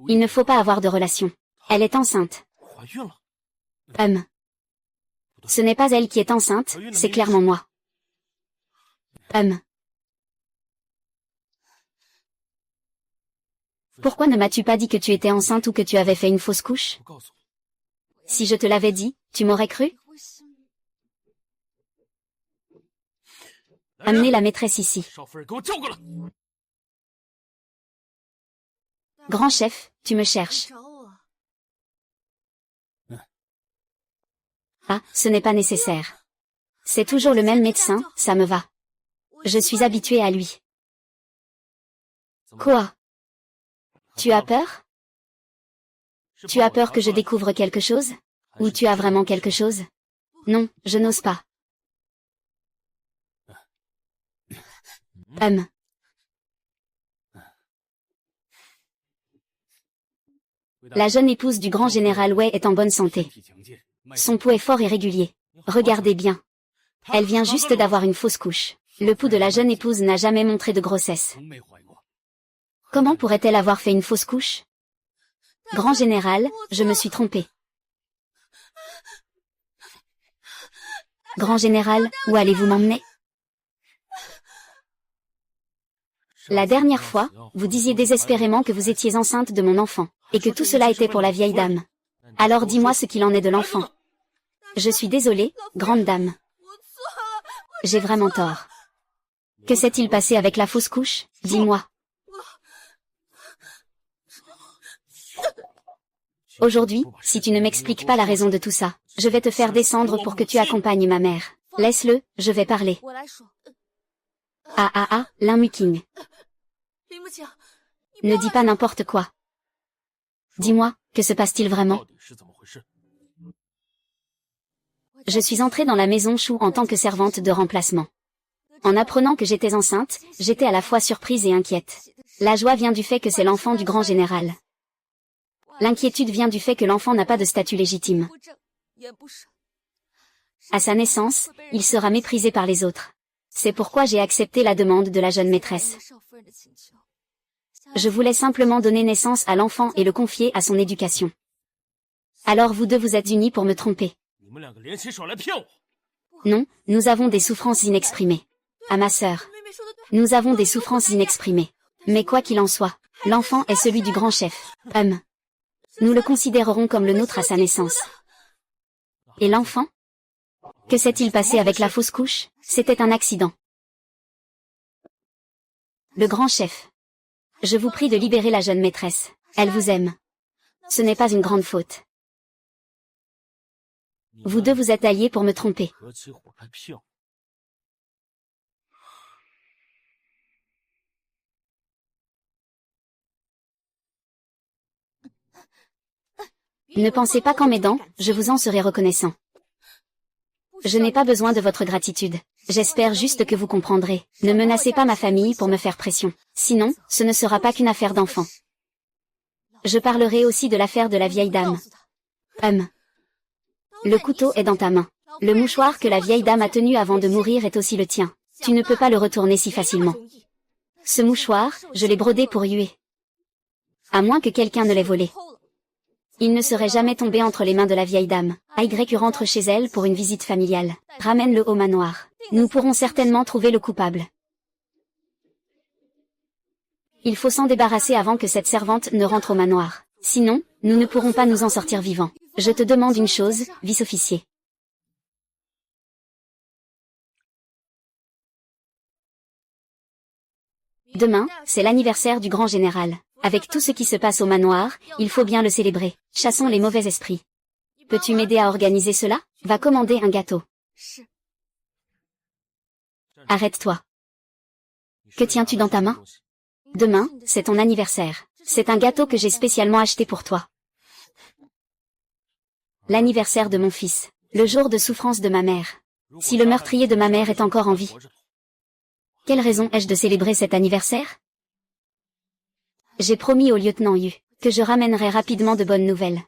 Il ne faut pas avoir de relation. Elle est enceinte. Ce n'est pas elle qui est enceinte, c'est clairement moi. Pourquoi ne m'as-tu pas dit que tu étais enceinte ou que tu avais fait une fausse couche? Si je te l'avais dit, tu m'aurais cru? Amenez la maîtresse ici. Grand chef, tu me cherches. Ah, ce n'est pas nécessaire. C'est toujours le même médecin, ça me va. Je suis habituée à lui. Quoi? Tu as peur? Tu as peur que je découvre quelque chose? Ou tu as vraiment quelque chose? Non, je n'ose pas. La jeune épouse du grand général Wei est en bonne santé. Son pouls est fort et régulier. Regardez bien. Elle vient juste d'avoir une fausse couche. Le pouls de la jeune épouse n'a jamais montré de grossesse. Comment pourrait-elle avoir fait une fausse couche? Grand général, je me suis trompée. Grand général, où allez-vous m'emmener? La dernière fois, vous disiez désespérément que vous étiez enceinte de mon enfant, et que tout cela était pour la vieille dame. Alors dis-moi ce qu'il en est de l'enfant. Je suis désolée, grande dame. J'ai vraiment tort. Que s'est-il passé avec la fausse couche? Dis-moi. Aujourd'hui, si tu ne m'expliques pas la raison de tout ça, je vais te faire descendre pour que tu accompagnes ma mère. Laisse-le, je vais parler. Ah ah ah, Lin Muqing. Ne dis pas n'importe quoi. Dis-moi, que se passe-t-il vraiment? Je suis entrée dans la maison Chou en tant que servante de remplacement. En apprenant que j'étais enceinte, j'étais à la fois surprise et inquiète. La joie vient du fait que c'est l'enfant du grand général. L'inquiétude vient du fait que l'enfant n'a pas de statut légitime. À sa naissance, il sera méprisé par les autres. C'est pourquoi j'ai accepté la demande de la jeune maîtresse. Je voulais simplement donner naissance à l'enfant et le confier à son éducation. Alors vous deux vous êtes unis pour me tromper. Non, nous avons des souffrances inexprimées. À ma sœur. Nous avons des souffrances inexprimées. Mais quoi qu'il en soit, l'enfant est celui du grand chef. Nous le considérerons comme le nôtre à sa naissance. Et l'enfant? Que s'est-il passé avec la fausse couche? C'était un accident. Le grand chef. Je vous prie de libérer la jeune maîtresse. Elle vous aime. Ce n'est pas une grande faute. Vous deux vous êtes alliés pour me tromper. Ne pensez pas qu'en m'aidant, je vous en serai reconnaissant. Je n'ai pas besoin de votre gratitude. J'espère juste que vous comprendrez. Ne menacez pas ma famille pour me faire pression. Sinon, ce ne sera pas qu'une affaire d'enfant. Je parlerai aussi de l'affaire de la vieille dame. Le couteau est dans ta main. Le mouchoir que la vieille dame a tenu avant de mourir est aussi le tien. Tu ne peux pas le retourner si facilement. Ce mouchoir, je l'ai brodé pour Yue. À moins que quelqu'un ne l'ait volé. Il ne serait jamais tombé entre les mains de la vieille dame. Y rentre chez elle pour une visite familiale. Ramène-le au manoir. Nous pourrons certainement trouver le coupable. Il faut s'en débarrasser avant que cette servante ne rentre au manoir. Sinon, nous ne pourrons pas nous en sortir vivants. Je te demande une chose, vice-officier. Demain, c'est l'anniversaire du grand général. Avec tout ce qui se passe au manoir, il faut bien le célébrer. Chassons les mauvais esprits. Peux-tu m'aider à organiser cela? Va commander un gâteau. Arrête-toi. Que tiens-tu dans ta main? Demain, c'est ton anniversaire. C'est un gâteau que j'ai spécialement acheté pour toi. L'anniversaire de mon fils. Le jour de souffrance de ma mère. Si le meurtrier de ma mère est encore en vie. Quelle raison ai-je de célébrer cet anniversaire? J'ai promis au lieutenant Yu que je ramènerai rapidement de bonnes nouvelles.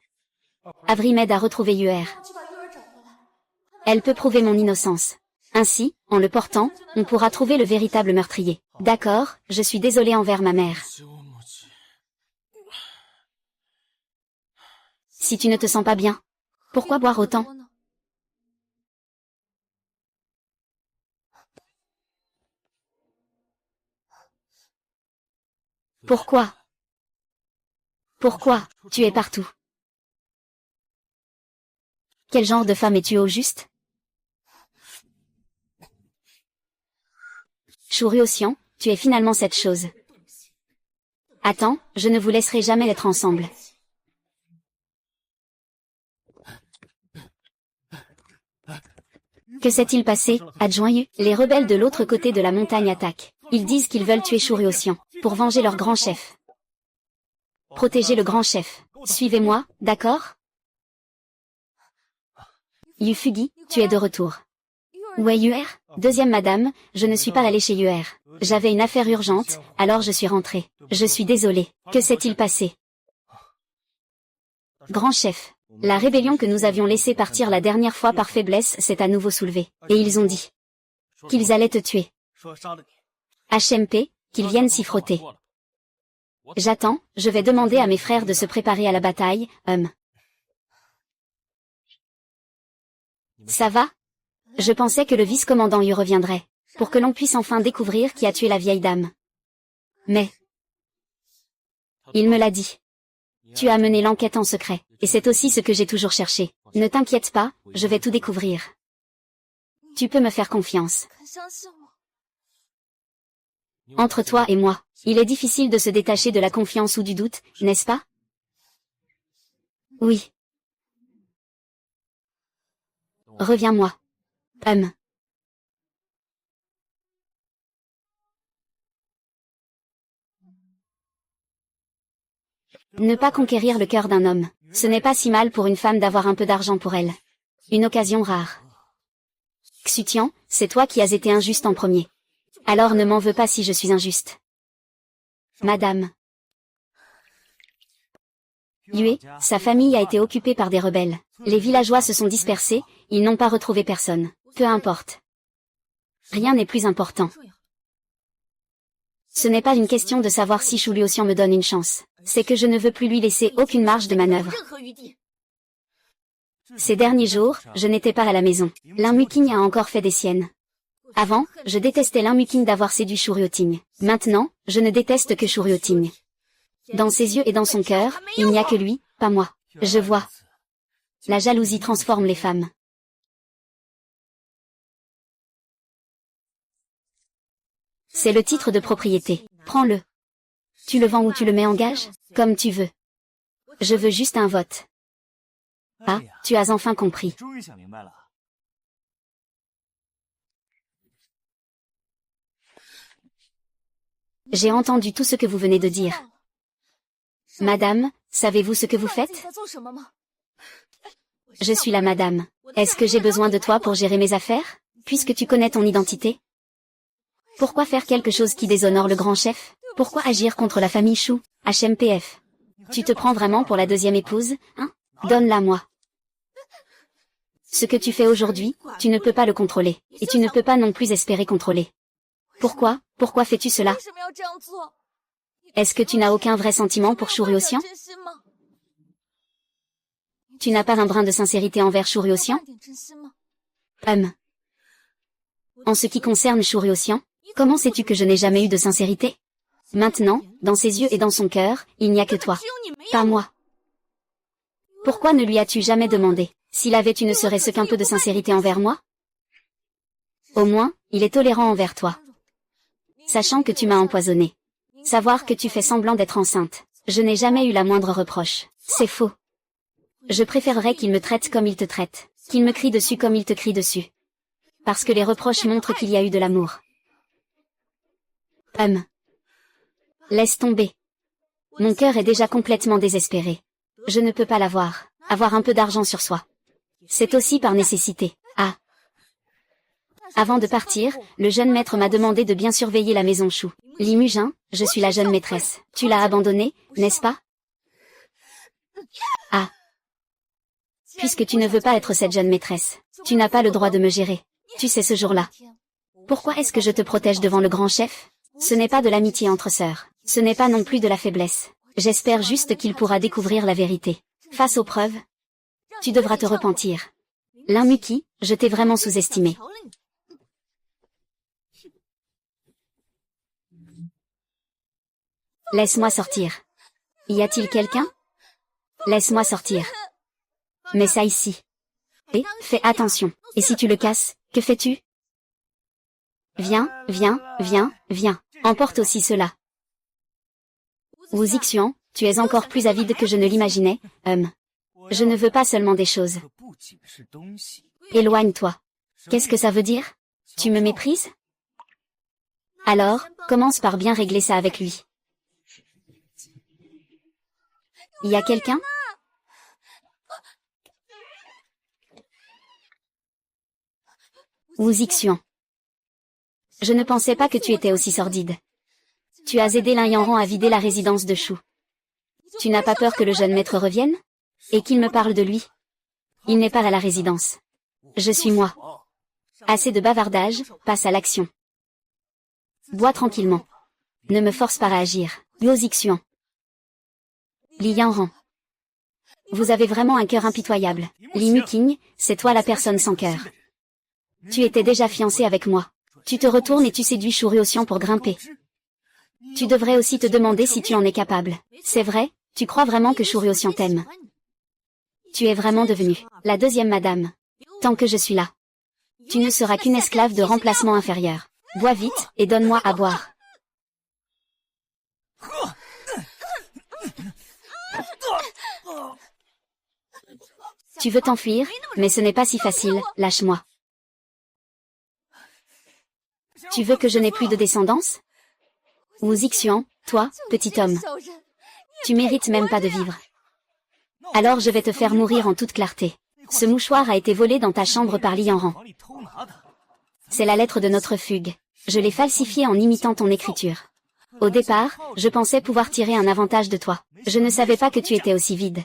Avery m'aide à retrouver Yuer. Elle peut prouver mon innocence. Ainsi, en le portant, on pourra trouver le véritable meurtrier. D'accord, je suis désolée envers ma mère. Si tu ne te sens pas bien, pourquoi boire autant? Pourquoi? Pourquoi, tu es partout? Quel genre de femme es-tu au juste? Chouriocian, tu es finalement cette chose. Attends, je ne vous laisserai jamais être ensemble. Que s'est-il passé, adjoint Yu? Les rebelles de l'autre côté de la montagne attaquent. Ils disent qu'ils veulent tuer Chouriocian, pour venger leur grand chef. Protéger le grand chef. Suivez-moi, d'accord? Yu Fugi, tu es de retour. Où est Yuer? Deuxième madame, je ne suis pas allée chez Yuer. J'avais une affaire urgente, alors je suis rentrée. Je suis désolée. Que s'est-il passé? Grand chef. La rébellion que nous avions laissé partir la dernière fois par faiblesse s'est à nouveau soulevée. Et ils ont dit qu'ils allaient te tuer. HMP, qu'ils viennent s'y frotter. J'attends, je vais demander à mes frères de se préparer à la bataille, Ça va? Je pensais que le vice-commandant y reviendrait, pour que l'on puisse enfin découvrir qui a tué la vieille dame. Mais il me l'a dit. Tu as mené l'enquête en secret, et c'est aussi ce que j'ai toujours cherché. Ne t'inquiète pas, je vais tout découvrir. Tu peux me faire confiance. Entre toi et moi, il est difficile de se détacher de la confiance ou du doute, n'est-ce pas? Oui. Reviens-moi. Ne pas conquérir le cœur d'un homme, ce n'est pas si mal pour une femme d'avoir un peu d'argent pour elle. Une occasion rare. Xutian, c'est toi qui as été injuste en premier. Alors ne m'en veux pas si je suis injuste. Madame. Yue, sa famille a été occupée par des rebelles. Les villageois se sont dispersés, ils n'ont pas retrouvé personne. Peu importe. Rien n'est plus important. Ce n'est pas une question de savoir si Shu Luoxian me donne une chance. C'est que je ne veux plus lui laisser aucune marge de manœuvre. Ces derniers jours, je n'étais pas à la maison. Lin Muqing a encore fait des siennes. Avant, je détestais Lin Muqing d'avoir séduit Shu Ruoting. Maintenant, je ne déteste que Shu Ruoting. Dans ses yeux et dans son cœur, il n'y a que lui, pas moi. Je vois. La jalousie transforme les femmes. C'est le titre de propriété. Prends-le. Tu le vends ou tu le mets en gage, comme tu veux. Je veux juste un vote. Ah, tu as enfin compris. J'ai entendu tout ce que vous venez de dire. Madame, savez-vous ce que vous faites? Je suis la madame. Est-ce que j'ai besoin de toi pour gérer mes affaires, puisque tu connais ton identité? Pourquoi faire quelque chose qui déshonore le grand chef? Pourquoi agir contre la famille Shu, HMPF? Tu te prends vraiment pour la deuxième épouse, hein? Donne-la moi. Ce que tu fais aujourd'hui, tu ne peux pas le contrôler, et tu ne peux pas non plus espérer contrôler. Pourquoi fais-tu cela? Est-ce que tu n'as aucun vrai sentiment pour Shu Ruoxian? Tu n'as pas un brin de sincérité envers Shu Ruoxian? En ce qui concerne Shu Ruoxian, comment sais-tu que je n'ai jamais eu de sincérité? Maintenant, dans ses yeux et dans son cœur, il n'y a que toi. Pas moi. Pourquoi ne lui as-tu jamais demandé s'il avait ne serait-ce qu'un peu de sincérité envers moi? Au moins, il est tolérant envers toi. Sachant que tu m'as empoisonné. Savoir que tu fais semblant d'être enceinte. Je n'ai jamais eu la moindre reproche. C'est faux. Je préférerais qu'il me traite comme il te traite. Qu'il me crie dessus comme il te crie dessus. Parce que les reproches montrent qu'il y a eu de l'amour. Laisse tomber. Mon cœur est déjà complètement désespéré. Je ne peux pas l'avoir. Avoir un peu d'argent sur soi. C'est aussi par nécessité. Ah. Avant de partir, le jeune maître m'a demandé de bien surveiller la maison Shu. Li Mujin, je suis la jeune maîtresse. Tu l'as abandonnée, n'est-ce pas? Ah. Puisque tu ne veux pas être cette jeune maîtresse, tu n'as pas le droit de me gérer. Tu sais ce jour-là. Pourquoi est-ce que je te protège devant le grand chef? Ce n'est pas de l'amitié entre sœurs. Ce n'est pas non plus de la faiblesse. J'espère juste qu'il pourra découvrir la vérité. Face aux preuves, tu devras te repentir. Lin Muqing, je t'ai vraiment sous-estimé. Laisse-moi sortir. Y a-t-il quelqu'un? Laisse-moi sortir. Mets ça ici. Et, fais attention. Et si tu le casses, que fais-tu? Viens, viens, viens, viens. Emporte aussi cela. Wu Zixian, tu es encore plus avide que je ne l'imaginais, Je ne veux pas seulement des choses. Éloigne-toi. Qu'est-ce que ça veut dire? Tu me méprises? Alors, commence par bien régler ça avec lui. Y a quelqu'un? Wu Zixian. Je ne pensais pas que tu étais aussi sordide. Tu as aidé Lin Yanran à vider la résidence de Shu. Tu n'as pas peur que le jeune maître revienne? Et qu'il me parle de lui? Il n'est pas à la résidence. Je suis moi. Assez de bavardage, passe à l'action. Bois tranquillement. Ne me force pas à agir. Wu Zixian. Li Yanran. Vous avez vraiment un cœur impitoyable. Li Muqing, c'est toi la personne sans cœur. Tu étais déjà fiancé avec moi. Tu te retournes et tu séduis Shu Ruoxian pour grimper. Tu devrais aussi te demander si tu en es capable. C'est vrai, tu crois vraiment que Shu Ruoxian t'aime? Tu es vraiment devenue la deuxième madame. Tant que je suis là. Tu ne seras qu'une esclave de remplacement inférieur. Bois vite, et donne-moi à boire. Tu veux t'enfuir, mais ce n'est pas si facile, lâche-moi. Tu veux que je n'ai plus de descendance? Wu Zixian, toi, petit homme. Tu mérites même pas de vivre. Alors je vais te faire mourir en toute clarté. Ce mouchoir a été volé dans ta chambre par Li Yanran. C'est la lettre de notre fugue. Je l'ai falsifiée en imitant ton écriture. Au départ, je pensais pouvoir tirer un avantage de toi. Je ne savais pas que tu étais aussi vide.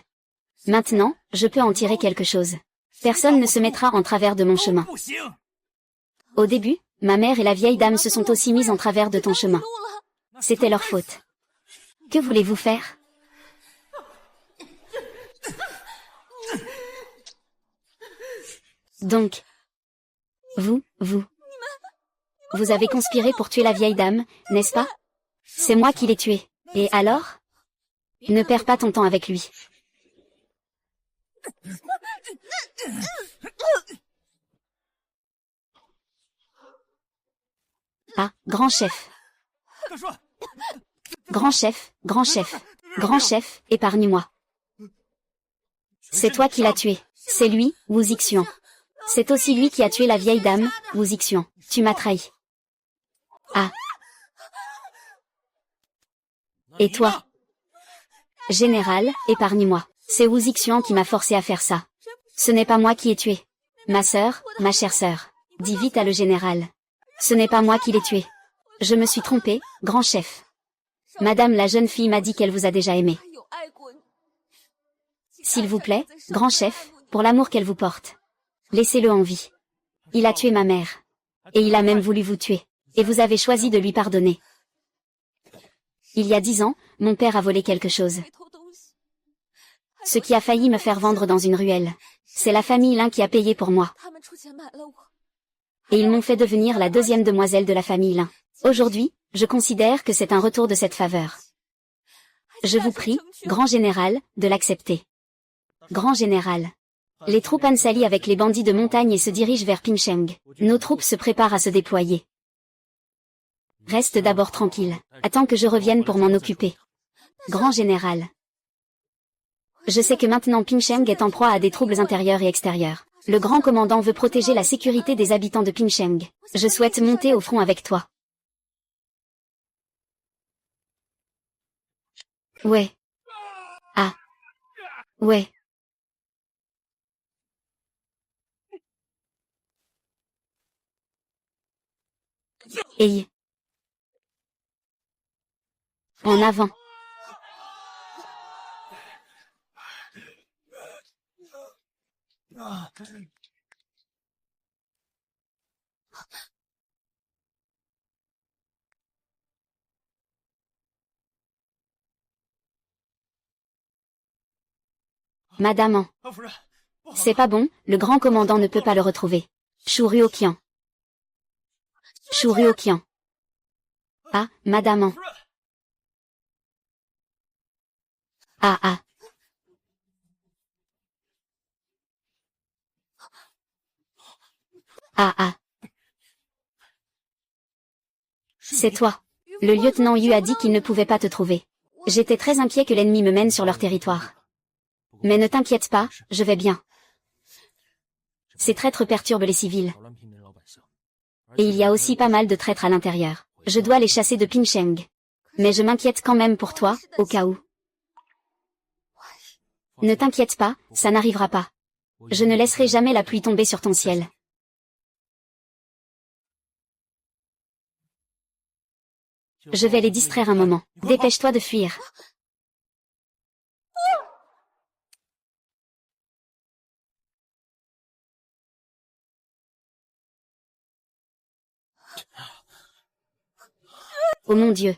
Maintenant, je peux en tirer quelque chose. Personne ne se mettra en travers de mon chemin. Au début, ma mère et la vieille dame se sont aussi mises en travers de ton chemin. C'était leur faute. Que voulez-vous faire? Donc, vous avez conspiré pour tuer la vieille dame, n'est-ce pas? C'est moi qui l'ai tuée. Et alors? Ne perds pas ton temps avec lui. Ah, grand chef. Grand chef, grand chef. Grand chef, épargne-moi. C'est toi qui l'as tué. C'est lui, Wu Zixian. C'est aussi lui qui a tué la vieille dame, Wu Zixian. Tu m'as trahi. Ah. Et toi? Général, épargne-moi. C'est Wu Zixian qui m'a forcé à faire ça. Ce n'est pas moi qui ai tué. Ma sœur, ma chère sœur. Dis vite à le général. Ce n'est pas moi qui l'ai tué. Je me suis trompé, grand chef. Madame la jeune fille m'a dit qu'elle vous a déjà aimé. S'il vous plaît, grand chef, pour l'amour qu'elle vous porte. Laissez-le en vie. Il a tué ma mère. Et il a même voulu vous tuer. Et vous avez choisi de lui pardonner. Il y a 10 ans, mon père a volé quelque chose. Ce qui a failli me faire vendre dans une ruelle. C'est la famille Lin qui a payé pour moi. Et ils m'ont fait devenir la deuxième demoiselle de la famille Lin. Aujourd'hui, je considère que c'est un retour de cette faveur. Je vous prie, grand général, de l'accepter. Grand général. Les troupes Han s'allient avec les bandits de montagne et se dirigent vers Pincheng. Nos troupes se préparent à se déployer. Reste d'abord tranquille. Attends que je revienne pour m'en occuper. Grand général. Je sais que maintenant Pincheng est en proie à des troubles intérieurs et extérieurs. Le grand commandant veut protéger la sécurité des habitants de Pincheng. Je souhaite monter au front avec toi. Ouais. Ah. Ouais. Et en avant. Madame. C'est pas bon, le grand commandant ne peut pas le retrouver. Shu Ruoqian. Shu Ruoqian. Ah, madame. Ah ah. Ah ah. C'est toi. Le lieutenant Yu a dit qu'il ne pouvait pas te trouver. J'étais très inquiet que l'ennemi me mène sur leur territoire. Mais ne t'inquiète pas, je vais bien. Ces traîtres perturbent les civils. Et il y a aussi pas mal de traîtres à l'intérieur. Je dois les chasser de Pincheng. Mais je m'inquiète quand même pour toi, au cas où. Ne t'inquiète pas, ça n'arrivera pas. Je ne laisserai jamais la pluie tomber sur ton ciel. Je vais les distraire un moment. Dépêche-toi de fuir. Oh mon Dieu.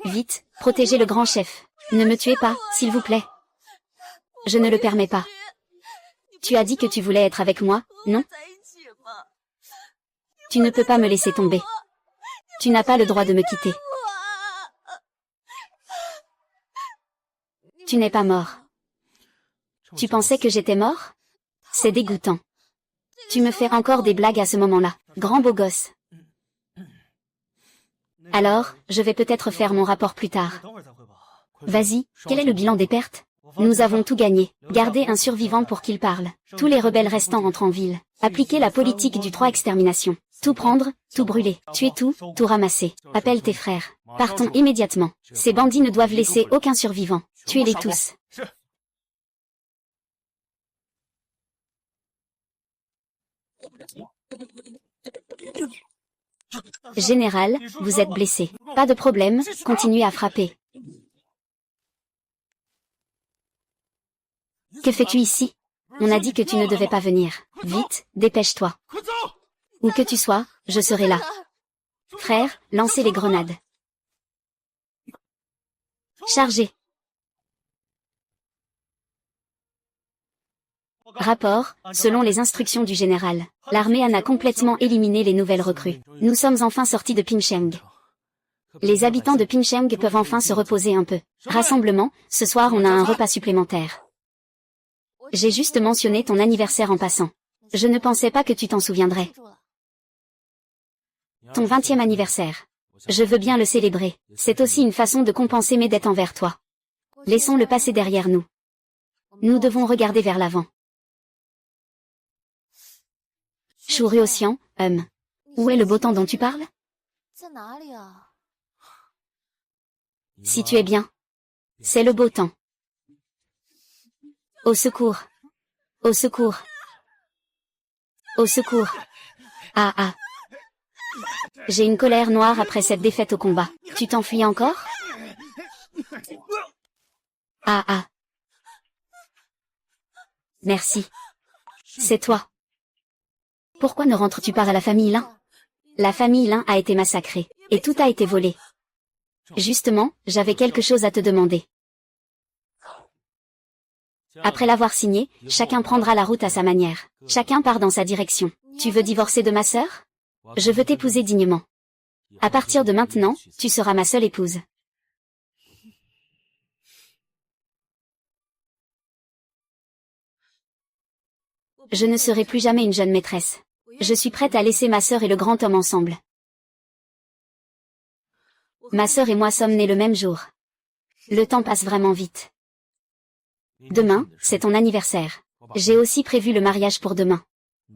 Vite, protégez le grand chef. Ne me tuez pas, s'il vous plaît. Je ne le permets pas. Tu as dit que tu voulais être avec moi, non? Tu ne peux pas me laisser tomber. Tu n'as pas le droit de me quitter. Tu n'es pas mort. Tu pensais que j'étais mort? C'est dégoûtant. Tu me fais encore des blagues à ce moment-là. Grand beau gosse. Alors, je vais peut-être faire mon rapport plus tard. Vas-y, quel est le bilan des pertes? Nous avons tout gagné. Gardez un survivant pour qu'il parle. Tous les rebelles restants entrent en ville. Appliquez la politique du 3 extermination. Tout prendre, tout brûler. Tuer tout, tout ramasser. Appelle tes frères. Partons immédiatement. Ces bandits ne doivent laisser aucun survivant. Tuez-les tous. Général, vous êtes blessé. Pas de problème, continuez à frapper. Que fais-tu ici? On a dit que tu ne devais pas venir. Vite, dépêche-toi. Où que tu sois, je serai là. Frère, lancez les grenades. Chargez. Rapport, selon les instructions du général, l'armée Han a complètement éliminé les nouvelles recrues. Nous sommes enfin sortis de Pingsheng. Les habitants de Pingsheng peuvent enfin se reposer un peu. Rassemblement, ce soir on a un repas supplémentaire. J'ai juste mentionné ton anniversaire en passant. Je ne pensais pas que tu t'en souviendrais. Ton 20e anniversaire. Je veux bien le célébrer. C'est aussi une façon de compenser mes dettes envers toi. Laissons le passé derrière nous. Nous devons regarder vers l'avant. Shu Ruoxian, où est le beau temps dont tu parles? Si tu es bien. C'est le beau temps. Au secours. Au secours. Au secours. Ah ah. J'ai une colère noire après cette défaite au combat. Tu t'enfuis encore? Ah ah. Merci. C'est toi. Pourquoi ne rentres-tu pas à la famille Lin? La famille Lin a été massacrée, et tout a été volé. Justement, j'avais quelque chose à te demander. Après l'avoir signé, chacun prendra la route à sa manière. Chacun part dans sa direction. Tu veux divorcer de ma sœur? Je veux t'épouser dignement. À partir de maintenant, tu seras ma seule épouse. Je ne serai plus jamais une jeune maîtresse. Je suis prête à laisser ma sœur et le grand homme ensemble. Ma sœur et moi sommes nés le même jour. Le temps passe vraiment vite. Demain, c'est ton anniversaire. J'ai aussi prévu le mariage pour demain.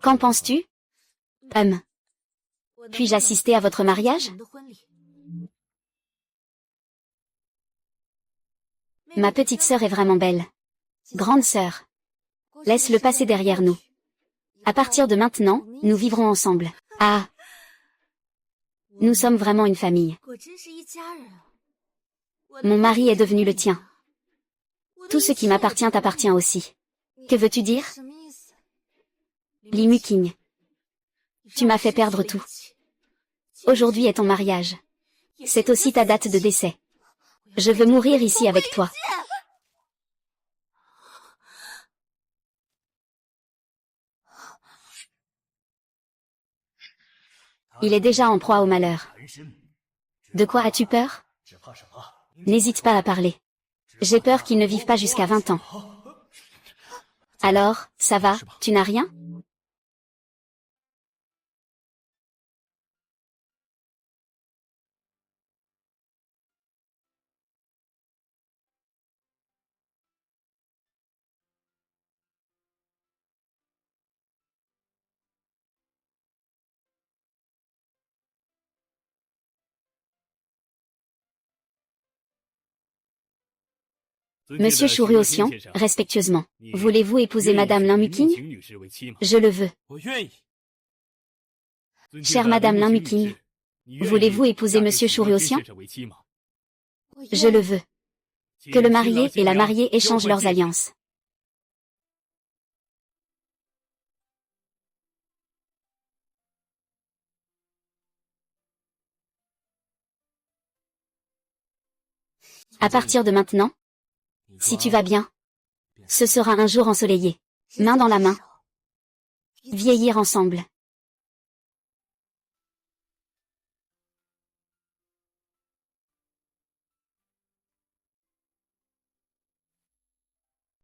Qu'en penses-tu? Puis-je assister à votre mariage? Ma petite sœur est vraiment belle. Grande sœur. Laisse le passé derrière nous. À partir de maintenant, nous vivrons ensemble. Ah! Nous sommes vraiment une famille. Mon mari est devenu le tien. Tout ce qui m'appartient t'appartient aussi. Que veux-tu dire? Li Muqing. Tu m'as fait perdre tout. Aujourd'hui est ton mariage. C'est aussi ta date de décès. Je veux mourir ici avec toi. Il est déjà en proie au malheur. De quoi as-tu peur? N'hésite pas à parler. J'ai peur qu'il ne vive pas jusqu'à 20 ans. Alors, ça va, tu n'as rien? Monsieur Shu Ruoxian, respectueusement, voulez-vous épouser Madame Lin Muqing? Je le veux. Chère Madame Lin Muqing, voulez-vous épouser Monsieur Shu Ruoxian? Je le veux. Que le marié et la mariée échangent leurs alliances. À partir de maintenant, si tu vas bien, ce sera un jour ensoleillé, main dans la main. Vieillir ensemble.